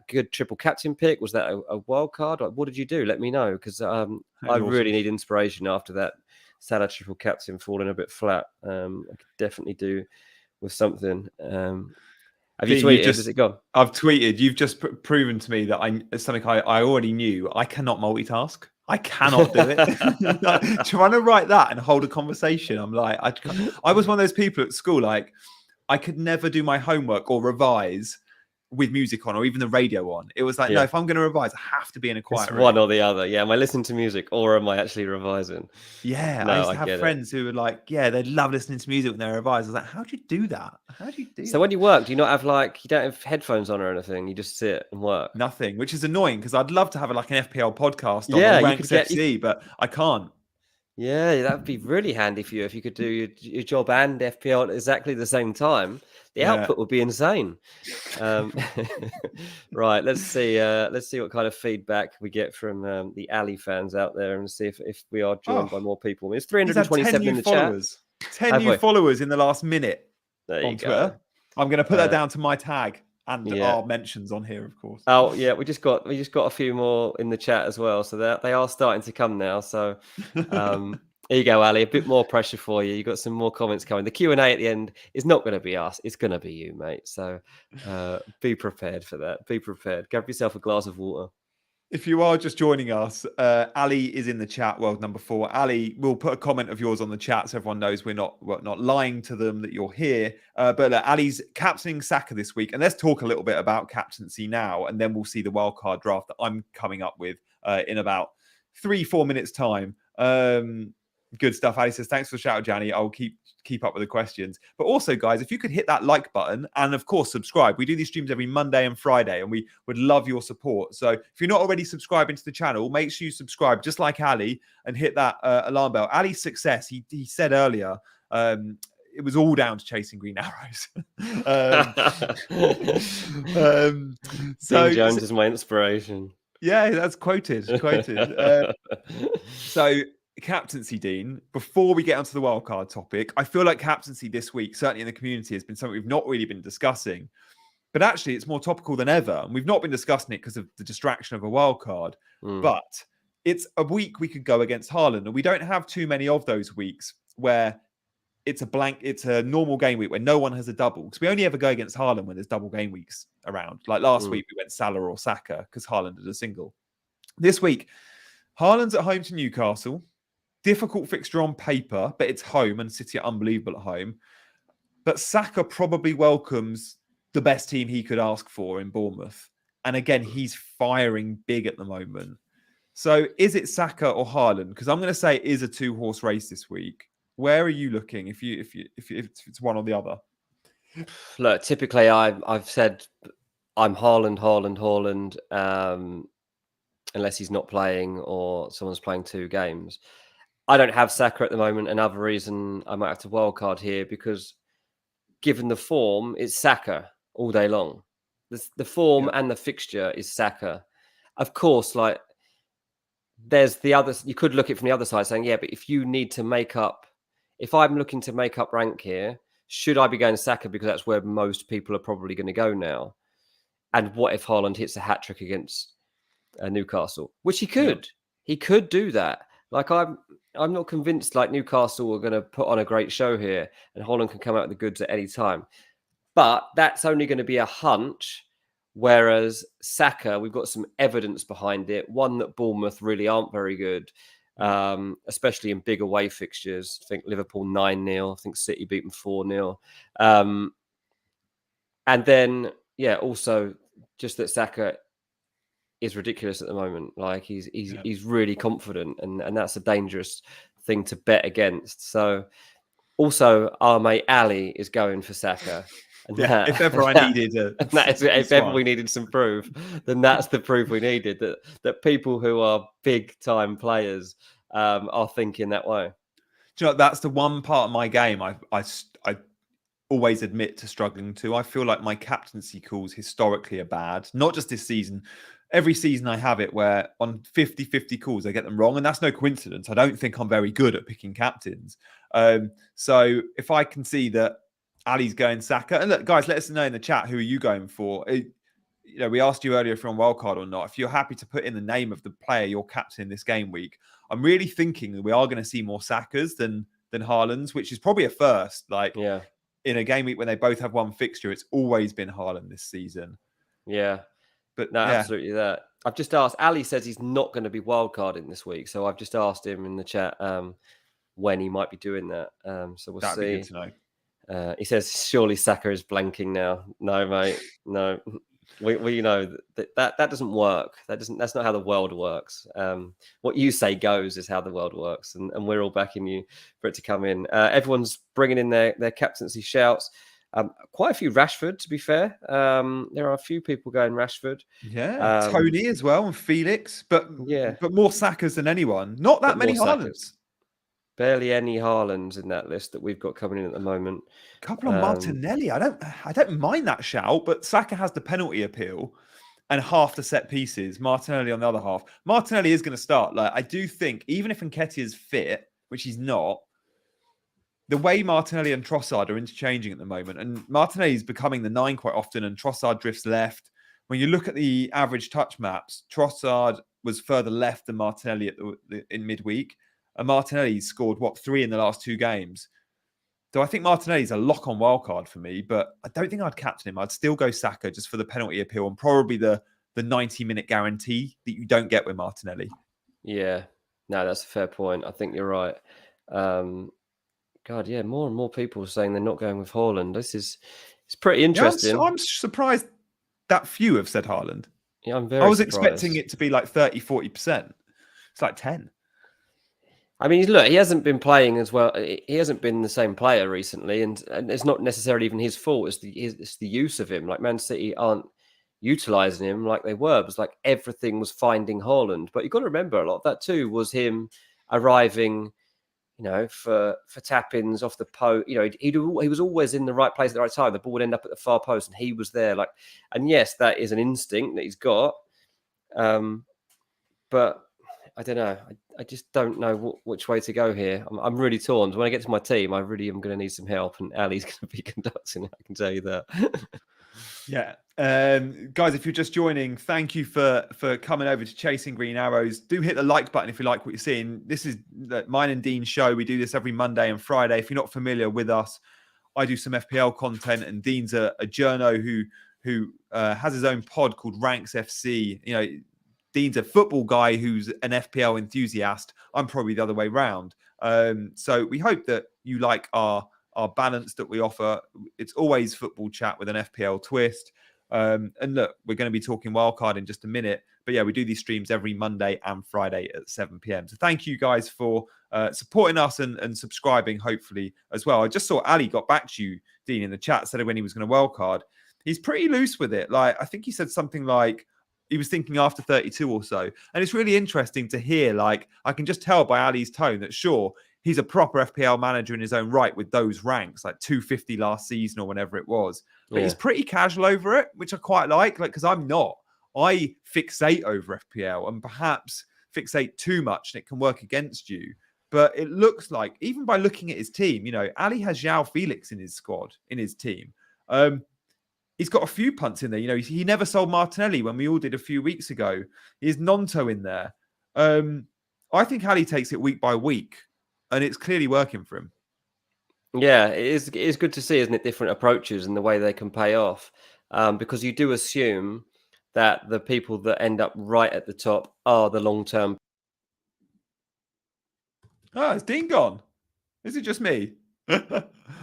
good triple captain pick? Was that a wild card? Like, what did you do? Let me know, because I Awesome. really need inspiration after that Salah triple captain falling a bit flat. I could definitely do with something. Have you tweeted? Has it gone? I've tweeted. You've just proven to me that it's something I already knew. I cannot multitask. I cannot do it. Trying to write that and hold a conversation, I'm like, I was one of those people at school, like, I could never do my homework or revise with music on or even the radio on. It was like, no, if I'm going to revise, I have to be in a quiet room. One or the other. Yeah. Am I listening to music or am I actually revising? Yeah. I used to have friends who were like, yeah, they love listening to music when they revise. I was like, how do you do that? How do you do that? So when you work, do you not have you don't have headphones on or anything? You just sit and work? Nothing, which is annoying because I'd love to have like an FPL podcast on Ranks FC, but I can't. Yeah, that would be really handy for you if you could do your job and FPL at exactly the same time. The output would be insane. Right, let's see what kind of feedback we get from the Ali fans out there, and see if we are joined by more people. It's 327 in the followers. Chat. 10 new followers in the last minute on Twitter. Go. I'm going to put that down to my tag and our mentions on here, of course. Oh yeah, we just got a few more in the chat as well, so they are starting to come now. So here you go, Ali. A bit more pressure for you. You got some more comments coming. The Q&A at the end is not going to be us; it's going to be you, mate. So be prepared for that. Be prepared. Grab yourself a glass of water. If you are just joining us, Ali is in the chat, world number 4. Ali, we'll put a comment of yours on the chat so everyone knows we're not lying to them that you're here. But Ali's captaining Saka this week. And let's talk a little bit about captaincy now. And then we'll see the wildcard draft that I'm coming up with in about 3-4 minutes' time. Good stuff. Ali says, thanks for the shout out, Gianni. I'll keep up with the questions. But also, guys, if you could hit that like button and, of course, subscribe. We do these streams every Monday and Friday, and we would love your support. So if you're not already subscribing to the channel, make sure you subscribe, just like Ali, and hit that alarm bell. Ali's success, he said earlier, it was all down to chasing green arrows. Dean Jones is my inspiration. Yeah, that's quoted. So captaincy, Dean, before we get onto the wildcard topic, I feel like captaincy this week, certainly in the community, has been something we've not really been discussing. But actually, it's more topical than ever. And we've not been discussing it because of the distraction of a wildcard. But it's a week we could go against Haaland. And we don't have too many of those weeks where it's a normal game week where no one has a double. Because we only ever go against Haaland when there's double game weeks around. Like last week, we went Salah or Saka because Haaland did a single. This week, Haaland's at home to Newcastle. Difficult fixture on paper, but it's home and City are unbelievable at home. But Saka probably welcomes the best team he could ask for in Bournemouth. And again, he's firing big at the moment. So is it Saka or Haaland? Because I'm going to say it is a 2-horse race this week. Where are you looking if it's one or the other? Look, typically I've said I'm Haaland, unless he's not playing or someone's playing 2 games. I don't have Saka at the moment. Another reason I might have to wildcard here, because given the form, it's Saka all day long. The form and the fixture is Saka. Of course, like there's the other, you could look at it from the other side saying, yeah, but if I'm looking to make up rank here, should I be going Saka because that's where most people are probably going to go now? And what if Haaland hits a hat-trick against Newcastle? Which he could. Yeah. He could do that. Like I'm not convinced like Newcastle are going to put on a great show here and Haaland can come out with the goods at any time. But that's only going to be a hunch. Whereas Saka, we've got some evidence behind it. One, that Bournemouth really aren't very good, especially in big away fixtures. I think Liverpool 9-0. I think City beat them 4-0. And then, also just that Saka is ridiculous at the moment. Like he's really confident, and that's a dangerous thing to bet against. So also our mate Ali is going for Saka. And if ever I needed if ever we needed some proof, then that's the proof we needed, that people who are big time players are thinking that way. Do you know, that's the one part of my game I always admit to struggling to. I feel like my captaincy calls historically are bad, not just this season. Every season I have it where on 50-50 calls, I get them wrong. And that's no coincidence. I don't think I'm very good at picking captains. So if I can see that Ali's going Saka. And look, guys, let us know in the chat, who are you going for? We asked you earlier if you're on Wildcard or not. If you're happy to put in the name of the player you're captaining this game week, I'm really thinking that we are going to see more Sakas than Haaland's, which is probably a first. In a game week when they both have one fixture, it's always been Haaland this season. Yeah. But no, absolutely that. I've just asked. Ali says he's not going to be wildcarding this week, so I've just asked him in the chat when he might be doing that. So we'll that'd see. Be good to know. He says surely Saka is blanking now. No, mate, no. We know that doesn't work. That's not how the world works. What you say goes is how the world works, and we're all backing you for it to come in. Everyone's bringing in their captaincy shouts. Quite a few Rashford, to be fair. There are a few people going Rashford. Yeah, Tony as well, and Felix, but more Sakas than anyone. Not that many Haalands. Barely any Haalands in that list that we've got coming in at the moment. A couple of Martinelli. I don't mind that shout, but Saka has the penalty appeal and half the set pieces. Martinelli on the other half. Martinelli is going to start. I do think, even if Nketiah is fit, which he's not, the way Martinelli and Trossard are interchanging at the moment, and Martinelli is becoming the 9 quite often, and Trossard drifts left. When you look at the average touch maps, Trossard was further left than Martinelli in midweek. And Martinelli scored, 3 in the last 2 games. So I think Martinelli's a lock on wildcard for me, but I don't think I'd captain him. I'd still go Saka just for the penalty appeal and probably the 90-minute guarantee that you don't get with Martinelli. Yeah, no, that's a fair point. I think you're right. God, yeah, more and more people are saying they're not going with Haaland. It's pretty interesting. Yeah, I'm surprised that few have said Haaland. Yeah, I'm very I was surprised. expecting it to be 30-40%. It's 10. I mean, look, he hasn't been playing as well. He hasn't been the same player recently, and it's not necessarily even his fault. It's the use of him. Man City aren't utilising him like they were. It was everything was finding Haaland. But you've got to remember, a lot of that too was him arriving, for tap-ins off the post. He was always in the right place at the right time. The ball would end up at the far post, and he was there. And yes, that is an instinct that he's got. But I don't know. I just don't know which way to go here. I'm really torn. When I get to my team, I really am going to need some help, and Ali's going to be conducting it. I can tell you that. Yeah. Guys, if you're just joining, thank you for coming over to Chasing Green Arrows. Do hit the like button if you like what you're seeing. This is mine and Dean's show. We do this every Monday and Friday. If you're not familiar with us, I do some FPL content, and Dean's a journo who has his own pod called Ranks FC. Dean's a football guy who's an FPL enthusiast. I'm probably the other way round. So we hope that you like our balance that we offer. It's always football chat with an FPL twist. And look, we're going to be talking wildcard in just a minute. But yeah, we do these streams every Monday and Friday at 7 p.m. So thank you guys for supporting us and subscribing, hopefully, as well. I just saw Ali got back to you, Dean, in the chat, said when he was going to wildcard. He's pretty loose with it. I think he said something like, he was thinking after 32 or so. And it's really interesting to hear, I can just tell by Ali's tone that sure, he's a proper FPL manager in his own right with those ranks, 250 last season or whenever it was. But he's pretty casual over it, which I quite like, because I'm not. I fixate over FPL and perhaps fixate too much and it can work against you. But it looks like, even by looking at his team, Ali has João Felix in his squad, in his team. He's got a few punts in there. He never sold Martinelli when we all did a few weeks ago. He's Nonto in there. I think Ali takes it week by week, and it's clearly working for him. Yeah, it is good to see, isn't it, different approaches and the way they can pay off. Because you do assume that the people that end up right at the top are the long-term. Oh, is Dean gone? Is it just me?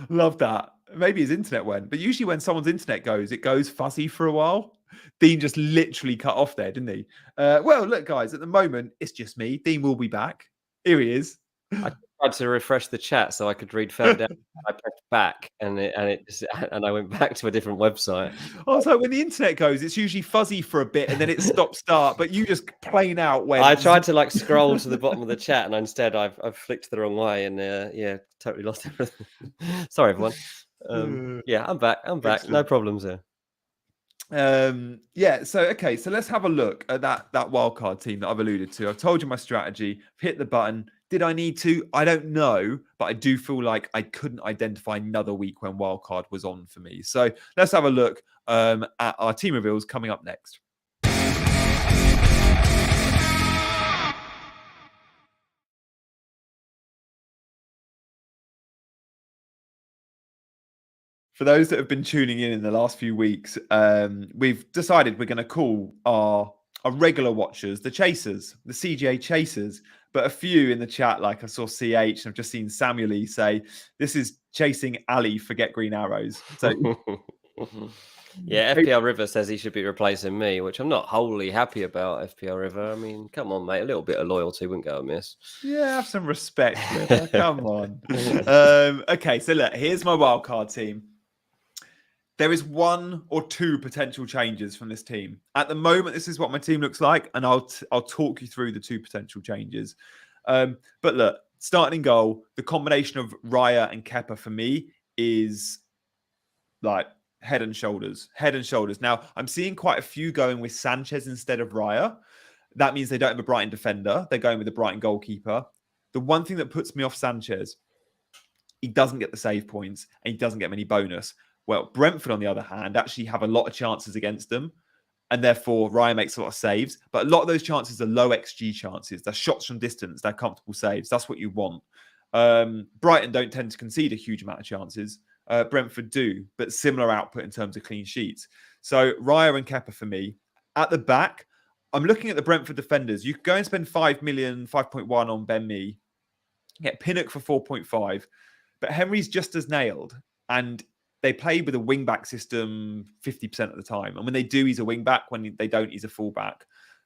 Love that. Maybe his internet went, but usually when someone's internet goes, it goes fuzzy for a while. Dean just literally cut off there, didn't he? Well, look, guys, at the moment, it's just me. Dean will be back. Here he is. I tried to refresh the chat so I could read further down. I pressed back and I went back to a different website. Also, when the internet goes, it's usually fuzzy for a bit and then it stops start, but you just plain out when I tried to scroll to the bottom of the chat and instead I've flicked the wrong way and totally lost everything. Sorry, everyone. Yeah, I'm back. Excellent. No problems there. So let's have a look at that wildcard team that I've alluded to. I've told you my strategy. I've hit the button. Did I need to? I don't know, but I do feel like I couldn't identify another week when Wildcard was on for me. So let's have a look at our team reveals coming up next. For those that have been tuning in the last few weeks, we've decided we're going to call our regular watchers the chasers, the CJ chasers. But a few in the chat, like I saw CH, and I've just seen Samuel E say, this is chasing Ali, forget green arrows. So yeah, FPL River says he should be replacing me, which I'm not wholly happy about. FPL River, I mean, come on, mate, a little bit of loyalty wouldn't go amiss. Yeah, have some respect, River. Come on. Okay, so look, here's my wildcard team. There is 1 or 2 potential changes from this team. At the moment, this is what my team looks like, and I'll talk you through the 2 potential changes. But look, starting in goal, the combination of Raya and Kepa for me is like head and shoulders. Now, I'm seeing quite a few going with Sanchez instead of Raya. That means they don't have a Brighton defender. They're going with a Brighton goalkeeper. The one thing that puts me off Sanchez, he doesn't get the save points and he doesn't get many bonus. Well, Brentford, on the other hand, actually have a lot of chances against them. And therefore, Ryan makes a lot of saves. But a lot of those chances are low XG chances. They're shots from distance. They're comfortable saves. That's what you want. Brighton don't tend to concede a huge amount of chances. Brentford do, but similar output in terms of clean sheets. So Raya and Kepa for me. At the back, I'm looking at the Brentford defenders. You could go and spend 5 million, 5.1 on Ben Mee. Get Pinnock for 4.5. But Henry's just as nailed. And they play with a wing-back system 50% of the time. And when they do, he's a wing-back. When they don't, he's a full-back.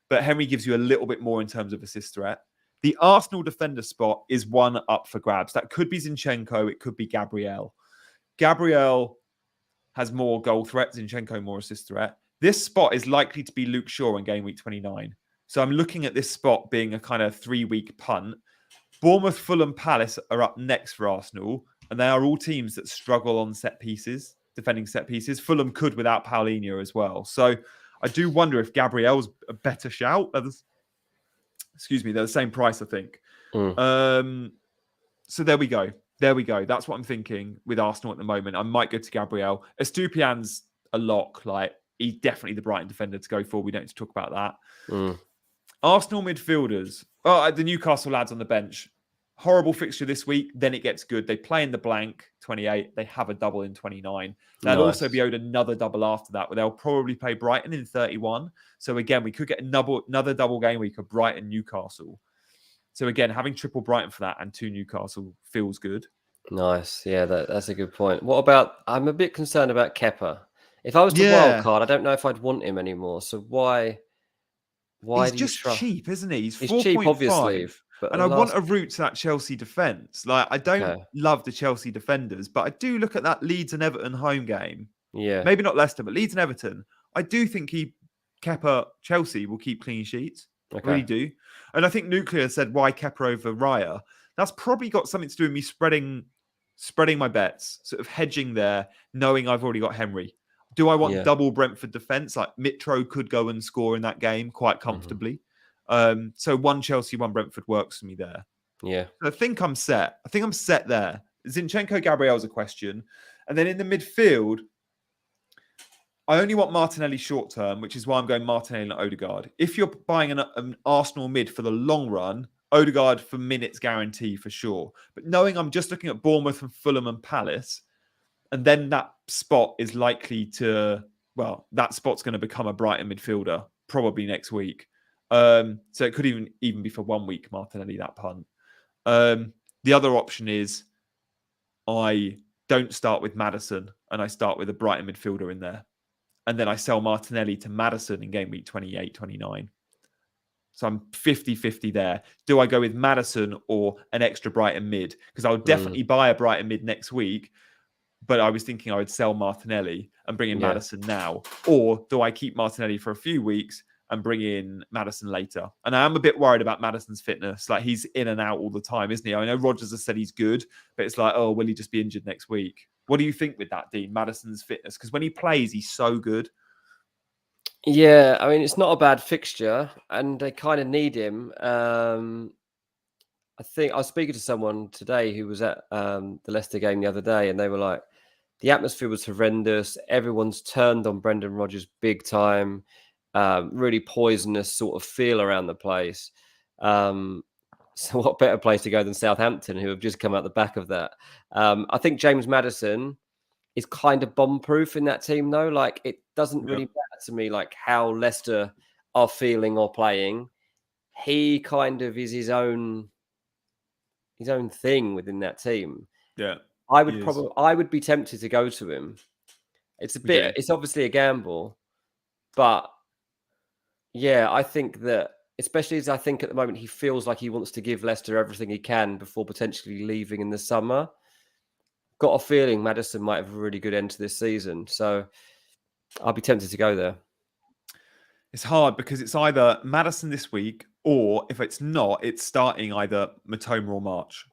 But Henry gives you a little bit more in terms of assist threat. The Arsenal defender spot is one up for grabs. That could be Zinchenko. It could be Gabriel. Gabriel has more goal threat. Zinchenko more assist threat. This spot is likely to be Luke Shaw in game week 29. So I'm looking at this spot being a kind of 3-week punt. Bournemouth, Fulham, Palace are up next for Arsenal. And they are all teams that struggle on set pieces, defending set pieces. Fulham could without Paulinho as well. So I do wonder if Gabriel's a better shout. Excuse me, they're the same price, I think. So there we go. That's what I'm thinking with Arsenal at the moment. I might go to Gabriel. Estupiñán's a lock. Like, he's definitely the Brighton defender to go for. We don't need to talk about that. Arsenal midfielders. Oh, the Newcastle lads on the bench. Horrible fixture this week. Then it gets good. They play in the blank 28. They have a double in 29. They'll also be owed another double after that, where they'll probably play Brighton in 31. So again, we could get another double game week of Brighton Newcastle. So again, having triple Brighton for that and 2 Newcastle feels good. Nice. Yeah, that's a good point. What about, I'm a bit concerned about Kepa. If I was to wildcard, I don't know if I'd want him anymore. So why He's do just you cheap, isn't he? He's cheap, obviously. But and I want a route to that Chelsea defence. Like, I don't love the Chelsea defenders, but I do look at that Leeds and Everton home game. Yeah. Maybe not Leicester, but Leeds and Everton. I do think Kepa, Chelsea will keep clean sheets. I really do. And I think Nuclear said, why Kepa over Raya? That's probably got something to do with me spreading my bets, sort of hedging there, knowing I've already got Henry. Do I want double Brentford defence? Like, Mitro could go and score in that game quite comfortably. So 1 Chelsea, 1 Brentford works for me there. Yeah. I think I'm set. There. Zinchenko, Gabriel's a question. And then in the midfield, I only want Martinelli short term, which is why I'm going Martinelli and Odegaard. If you're buying an Arsenal mid for the long run, Odegaard for minutes guarantee for sure. But knowing I'm just looking at Bournemouth and Fulham and Palace, and then that spot is likely to, that spot's going to become a Brighton midfielder probably next week. So it could even be for 1 week, Martinelli, that punt. The other option is I don't start with Maddison and I start with a Brighton midfielder in there. And then I sell Martinelli to Maddison in game week 28, 29. So I'm 50-50 there. Do I go with Maddison or an extra Brighton mid? Because I'll definitely buy a Brighton mid next week. But I was thinking I would sell Martinelli and bring in Maddison now. Or do I keep Martinelli for a few weeks and bring in Maddison later? And I am a bit worried about Maddison's fitness. Like, he's in and out all the time, isn't he? I know Rodgers has said he's good, but it's like, oh, will he just be injured next week? What do you think with that, Dean, Maddison's fitness? Because when he plays, he's so good. Yeah, I mean, it's not a bad fixture, and they kind of need him. I think I was speaking to someone today who was at the Leicester game the other day, and they were like, the atmosphere was horrendous. Everyone's turned on Brendan Rodgers big time. Really poisonous sort of feel around the place. So what better place to go than Southampton, who have just come out the back of that? I think James Maddison is kind of bomb-proof in that team, though. Like, it doesn't really matter to me, like, how Leicester are feeling or playing. He kind of is his own thing within that team. Yeah, I would be tempted to go to him. It's obviously a gamble, but yeah, I think that, especially as I think at the moment he feels like he wants to give Leicester everything he can before potentially leaving in the summer. Got a feeling Maddison might have a really good end to this season, so I'll be tempted to go there. It's hard because it's either Maddison this week, or if it's not, it's starting either Matoma or March.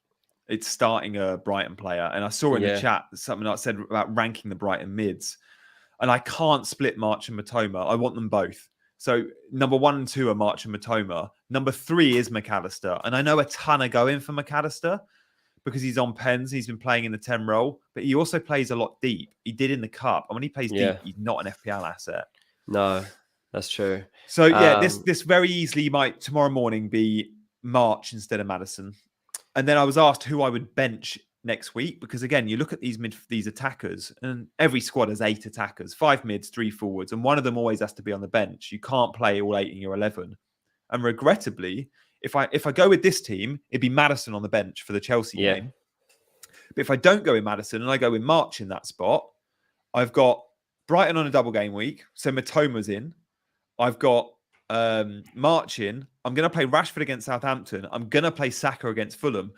It's starting a Brighton player. And I saw in the chat something I said about ranking the Brighton mids. And I can't split March and Matoma. I want them both. So number 1 and 2 are March and Matoma. Number 3 is McAllister. And I know a ton are going for McAllister because he's on pens. He's been playing in the 10 role. But he also plays a lot deep. He did in the Cup. And when he plays deep, he's not an FPL asset. No, that's true. So yeah, this very easily might tomorrow morning be March instead of Maddison. And then I was asked who I would bench next week, because again, you look at these attackers, and every squad has 8 attackers, 5 mids, 3 forwards, and one of them always has to be on the bench. You can't play all 8 in your 11. And regrettably, if I go with this team, it'd be Maddison on the bench for the Chelsea game. But if I don't go with Maddison and I go with March in that spot, I've got Brighton on a double game week, so Matoma's in. I've got March in. I'm going to play Rashford against Southampton. I'm going to play Saka against Fulham.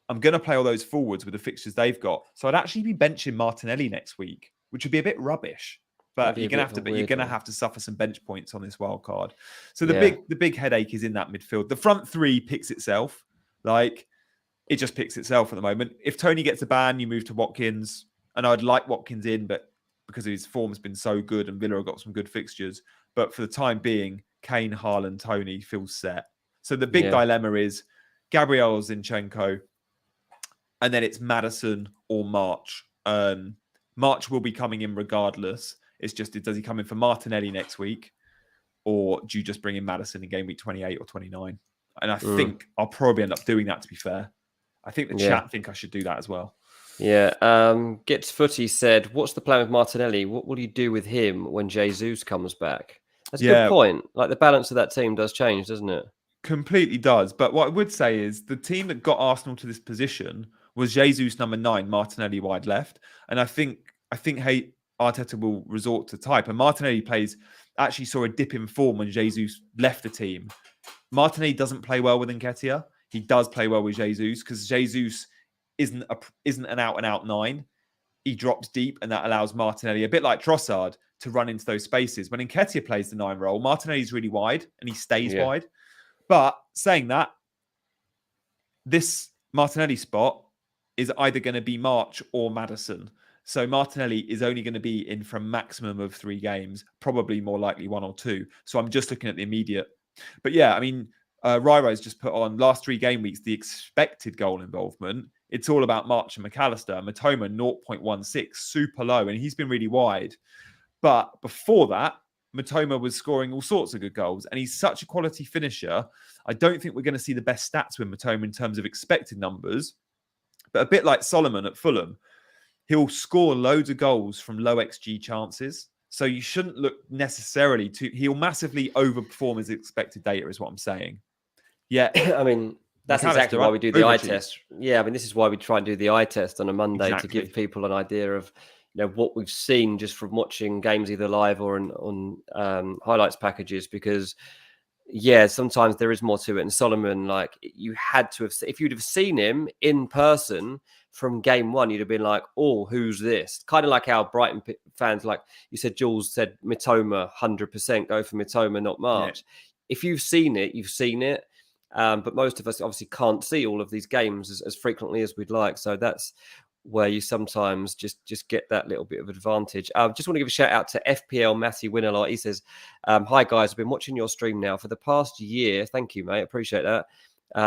I'm going to play all those forwards with the fixtures they've got. So I'd actually be benching Martinelli next week, which would be a bit rubbish. But you're going to have to suffer some bench points on this wild card. So the big headache is in that midfield. The front 3 picks itself. Like, it just picks itself at the moment. If Tony gets a ban, you move to Watkins. And I'd like Watkins in, but because his form has been so good and Villa have got some good fixtures. But for the time being, Kane, Haaland, Tony feels set. So the big dilemma is Gabriel Zinchenko, and then it's Maddison or March. March will be coming in regardless. It's just, does he come in for Martinelli next week, or do you just bring in Maddison in game week 28 or 29? And I think I'll probably end up doing that, to be fair. I think the chat think I should do that as well. Yeah. Gets Footy said, what's the plan with Martinelli? What will you do with him when Jesus comes back? That's a good point. Like, the balance of that team does change, doesn't it? Completely does. But what I would say is the team that got Arsenal to this position was Jesus number 9, Martinelli wide left. And I think Arteta will resort to type. And Martinelli actually saw a dip in form when Jesus left the team. Martinelli doesn't play well with Nketiah. He does play well with Jesus, because Jesus isn't an out-and-out 9. He drops deep, and that allows Martinelli, a bit like Trossard, to run into those spaces. When Nketiah plays the 9 role, Martinelli's really wide, and he stays wide. But saying that, this Martinelli spot is either going to be March or Maddison. So Martinelli is only going to be in for a maximum of 3 games, probably more likely 1 or 2. So I'm just looking at the immediate. But yeah, I mean, Ryro's just put on last 3 game weeks, the expected goal involvement. It's all about March and McAllister. Matoma, 0.16, super low, and he's been really wide. But before that, Matoma was scoring all sorts of good goals, and he's such a quality finisher. I don't think we're going to see the best stats with Matoma in terms of expected numbers. But a bit like Solomon at Fulham, he'll score loads of goals from low XG chances. So you shouldn't look necessarily he'll massively overperform his expected data, is what I'm saying. Yeah. I mean, that's exactly why we do the eye test. Yeah, I mean, this is why we try and do the eye test on a Monday to give people an idea of, what we've seen just from watching games either live or on highlights packages, because sometimes there is more to it. And Solomon, like, you had to have, if you'd have seen him in person from game 1, you'd have been like, oh, who's this? Kind of like how Brighton fans, like you said, Jules said, Mitoma, 100%, go for Mitoma, not March. Yeah. If you've seen it, you've seen it. But most of us obviously can't see all of these games as frequently as we'd like. So that's where you sometimes just get that little bit of advantage. I just want to give a shout out to FPL Matty Winalot. He says, hi guys, I've been watching your stream now for the past year. Thank you, mate. Appreciate that. He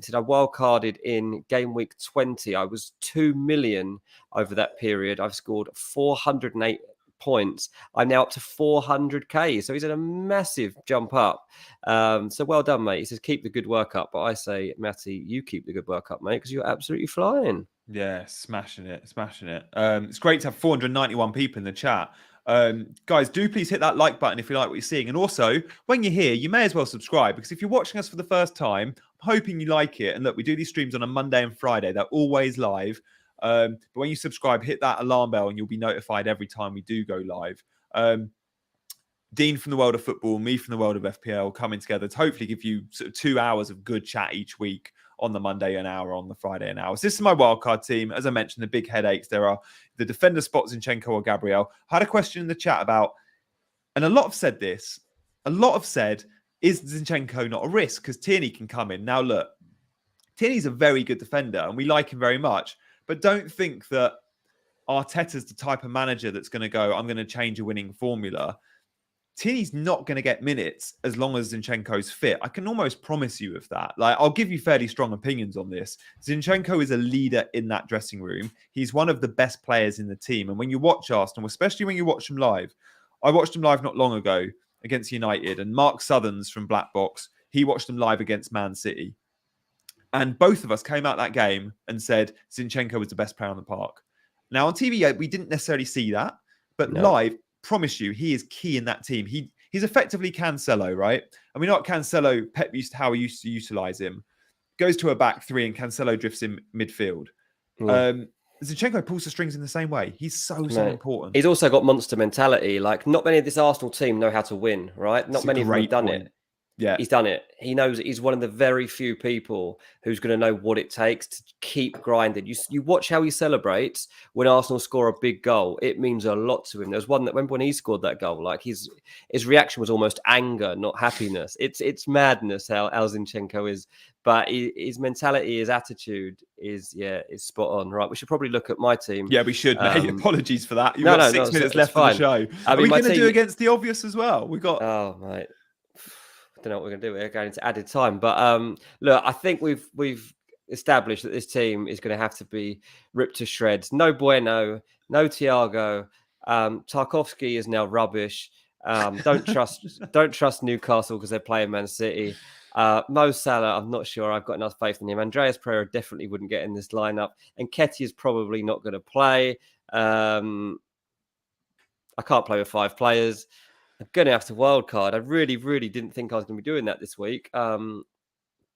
said, I wildcarded in game week 20. I was 2 million over that period. I've scored 408 points. I'm now up to 400k. So he's had a massive jump up. So well done, mate. He says, keep the good work up. But I say, Matty, you keep the good work up, mate, because you're absolutely flying. Yeah, smashing it. It's great to have 491 people in the chat. Guys, do please hit that like button if you like what you're seeing. And also, when you're here, you may as well subscribe, because if you're watching us for the first time, I'm hoping you like it. And look, we do these streams on a Monday and Friday. They're always live. But when you subscribe, hit that alarm bell and you'll be notified every time we do go live. Dean from the world of football, me from the world of FPL, coming together to hopefully give you sort of 2 hours of good chat each week. On the Monday, an hour, on the Friday, an hour. So this is my wildcard team. As I mentioned, the big headaches. There are the defender spot, Zinchenko or Gabriel. I had a question in the chat about, and a lot have said this, is Zinchenko not a risk? Because Tierney can come in. Now, look, Tierney's a very good defender and we like him very much, but don't think that Arteta's the type of manager that's going to go, I'm going to change a winning formula. Tierney's not going to get minutes as long as Zinchenko's fit. I can almost promise you of that. Like, I'll give you fairly strong opinions on this. Zinchenko is a leader in that dressing room. He's one of the best players in the team. And when you watch Arsenal, especially when you watch them live, I watched them live not long ago against United, and Mark Southerns from Black Box, he watched them live against Man City. And both of us came out that game and said Zinchenko was the best player on the park. Now, on TV, we didn't necessarily see that, but live, promise you, he is key in that team. He's effectively Cancelo, right? And we know what Cancelo, Pep how he used to utilize him. Goes to a back three and Cancelo drifts in midfield. Zinchenko pulls the strings in the same way. He's so important. He's also got monster mentality. Like, not many of this Arsenal team know how to win, right? Not many of them have done it. Yeah, he's done it. He knows he's one of the very few people who's going to know what it takes to keep grinding. You watch how he celebrates when Arsenal score a big goal. It means a lot to him. There's one that remember when he scored that goal, like his reaction was almost anger, not happiness. It's madness how Zinchenko is, but his mentality, his attitude is spot on. Right, we should probably look at my team. Yeah, we should. Mate. Apologies for that. You've got 6 minutes left on the show. Are we going to do against the obvious as well? We got. Oh mate. I don't know what we're going to do. We're going into added time, but look, I think we've established that this team is going to have to be ripped to shreds. No Bueno, no Thiago. Tarkowski is now rubbish. Don't trust Newcastle because they're playing Man City. Mo Salah, I'm not sure. I've got enough faith in him. Andreas Pereira definitely wouldn't get in this lineup, and Ketty is probably not going to play. I can't play with 5 players. I'm going to have to wildcard. I really, really didn't think I was going to be doing that this week. But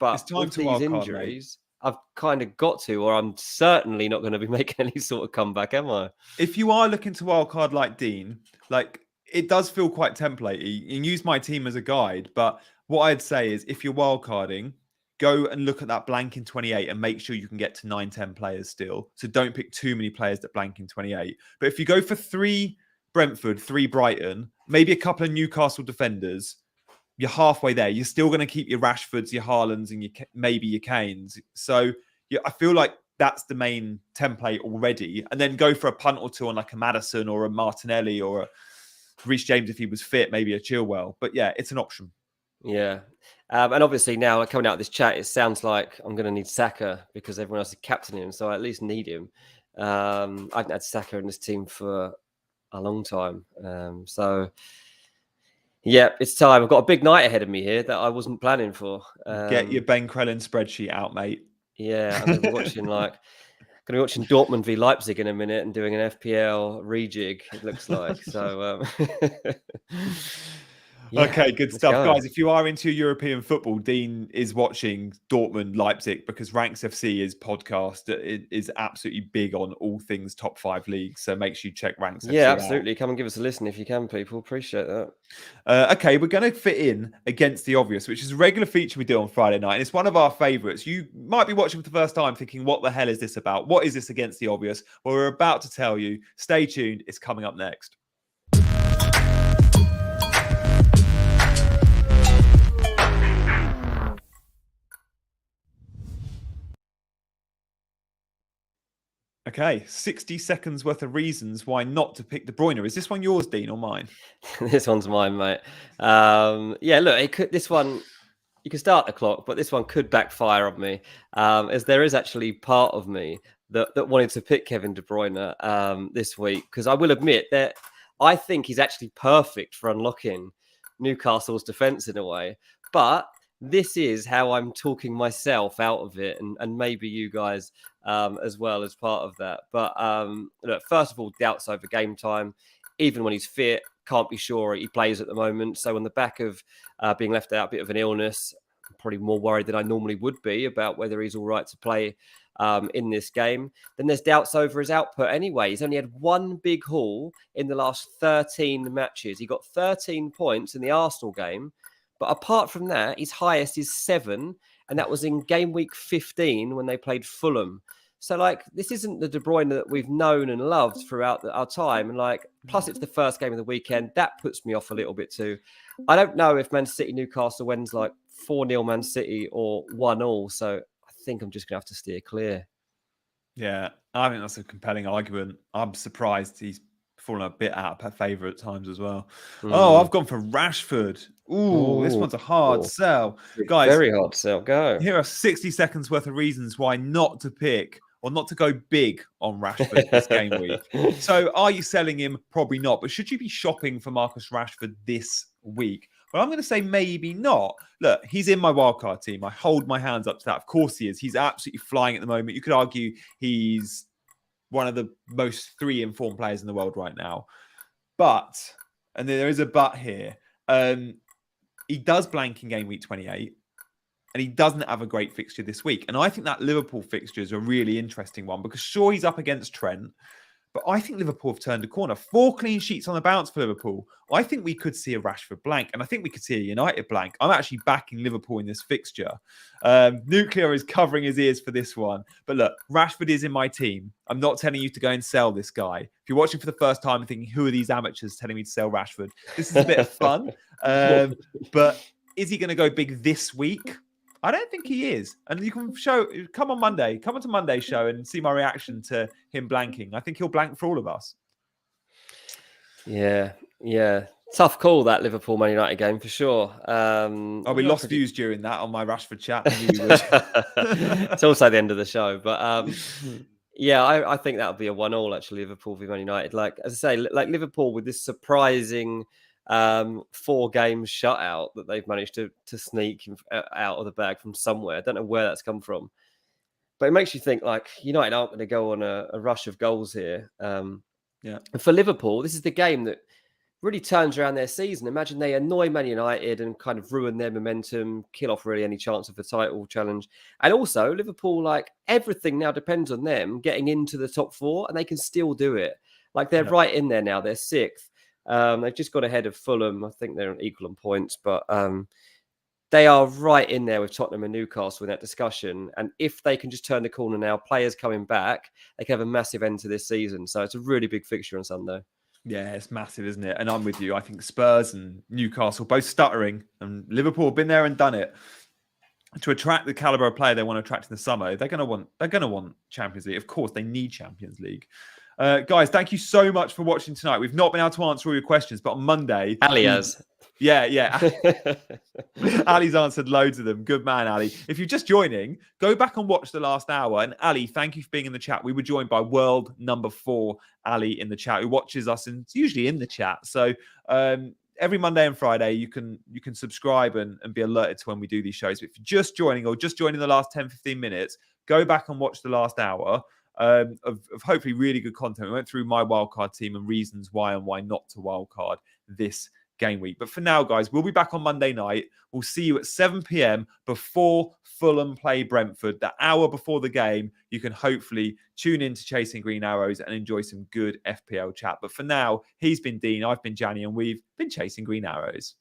it's time with to these injuries, I've kind of got to, or I'm certainly not going to be making any sort of comeback, am I? If you are looking to wildcard like Dean, like it does feel quite templatey. You can use my team as a guide, but what I'd say is if you're wildcarding, go and look at that blank in 28 and make sure you can get to 9-10 players still. So don't pick too many players that blank in 28. But if you go for 3 Brentford, 3 Brighton, maybe a couple of Newcastle defenders, you're halfway there. You're still going to keep your Rashfords, your Haalands, and maybe your Kanes. So I feel like that's the main template already. And then go for a punt or two on like a Maddison or a Martinelli or a Reece James if he was fit, maybe a Chilwell. But yeah, it's an option. Yeah. And obviously now coming out of this chat, it sounds like I'm going to need Saka because everyone else is captaining him. So I at least need him. I haven't had Saka in this team for a long time. So yeah, it's time. I've got a big night ahead of me here that I wasn't planning for. Get your Ben Crellin spreadsheet out, mate. Yeah, I'm going to be watching Dortmund v Leipzig in a minute and doing an FPL rejig, it looks like. So yeah, okay, good stuff. Guys, if you are into European football, Dean is watching Dortmund Leipzig because Ranks FC is podcast. It is absolutely big on all things top 5 leagues. So make sure you check Ranks FC. Yeah, absolutely. Come and give us a listen if you can, people. Appreciate that. Okay, we're going to fit in against the obvious, which is a regular feature we do on Friday night. And it's one of our favourites. You might be watching for the first time thinking, what the hell is this about? What is this against the obvious? Well, we're about to tell you. Stay tuned. It's coming up next. Okay, 60 seconds worth of reasons why not to pick De Bruyne. Is this one yours, Dean, or mine? This one's mine, mate. Yeah, look, this one, you can start the clock, but this one could backfire on me, as there is actually part of me that wanted to pick Kevin De Bruyne this week, because I will admit that I think he's actually perfect for unlocking Newcastle's defence in a way. But this is how I'm talking myself out of it, and maybe you guys as well as part of that. But look, first of all, doubts over game time. Even when he's fit, can't be sure he plays at the moment. So on the back of being left out, a bit of an illness, I'm probably more worried than I normally would be about whether he's all right to play in this game. Then there's doubts over his output anyway. He's only had one big haul in the last 13 matches. He got 13 points in the Arsenal game. But apart from that, his highest is 7. And that was in game week 15 when they played Fulham. So, like, this isn't the De Bruyne that we've known and loved throughout our time. And, like, plus it's the first game of the weekend. That puts me off a little bit too. I don't know if Man City Newcastle wins, like, 4-0 Man City or 1-1. So I think I'm just going to have to steer clear. Yeah, I think that's a compelling argument. I'm surprised he's fallen a bit out of favour at times as well. Oh, I've gone for Rashford. Ooh, this one's a hard sell. Guys, very hard sell. Go. Here are 60 seconds worth of reasons why not to pick or not to go big on Rashford this game week. So are you selling him? Probably not. But should you be shopping for Marcus Rashford this week? Well, I'm going to say maybe not. Look, he's in my wildcard team. I hold my hands up to that. Of course he is. He's absolutely flying at the moment. You could argue he's one of the most 3 informed players in the world right now. But, and there is a but here, he does blank in game week 28. And he doesn't have a great fixture this week. And I think that Liverpool fixture is a really interesting one because sure, he's up against Trent, but I think Liverpool have turned a corner. 4 clean sheets on the bounce for Liverpool. I think we could see a Rashford blank, and I think we could see a United blank. I'm actually backing Liverpool in this fixture. Nuclear is covering his ears for this one. But look, Rashford is in my team. I'm not telling you to go and sell this guy. If you're watching for the first time and thinking, who are these amateurs telling me to sell Rashford? This is a bit of fun. But is he going to go big this week? I don't think he is. And you can come on to Monday's show and see my reaction to him blanking. I think he'll blank for all of us. Yeah. Tough call, that Liverpool Man United game for sure. We lost views during that on my Rashford chat. I knew we would. It's also the end of the show. But yeah, I think that'll be a 1-1 actually, Liverpool v Man United. Like, as I say, like Liverpool with this surprising 4-game shutout that they've managed to sneak out of the bag from somewhere. I don't know where that's come from, but it makes you think like United aren't going to go on a rush of goals here. And for Liverpool, this is the game that really turns around their season. Imagine they annoy Man United and kind of ruin their momentum, kill off really any chance of a title challenge. And also Liverpool, like everything now depends on them getting into the top 4 and they can still do it. Like they're right in there now. They're 6th. They've just got ahead of Fulham. I think they're equal on points, but they are right in there with Tottenham and Newcastle in that discussion. And if they can just turn the corner now, players coming back, they can have a massive end to this season. So it's a really big fixture on Sunday. Yeah, it's massive, isn't it? And I'm with you. I think Spurs and Newcastle both stuttering, and Liverpool have been there and done it. To attract the caliber of player they want to attract in the summer, they're going to want Champions League. Of course, they need Champions League. Guys, thank you so much for watching tonight. We've not been able to answer all your questions, but on Monday... Ali has. Yeah. Ali's answered loads of them. Good man, Ali. If you're just joining, go back and watch the last hour. And Ali, thank you for being in the chat. We were joined by world number 4, Ali, in the chat, who watches us and is usually in the chat. So every Monday and Friday, you can subscribe and be alerted to when we do these shows. But if you're just joining or just joining the last 10, 15 minutes, go back and watch the last hour. Of hopefully really good content. We went through my wildcard team and reasons why and why not to wildcard this game week. But for now, guys, we'll be back on Monday night. We'll see you at 7 p.m. before Fulham play Brentford. The hour before the game, you can hopefully tune in to Chasing Green Arrows and enjoy some good FPL chat. But for now, he's been Dean, I've been Janny, and we've been Chasing Green Arrows.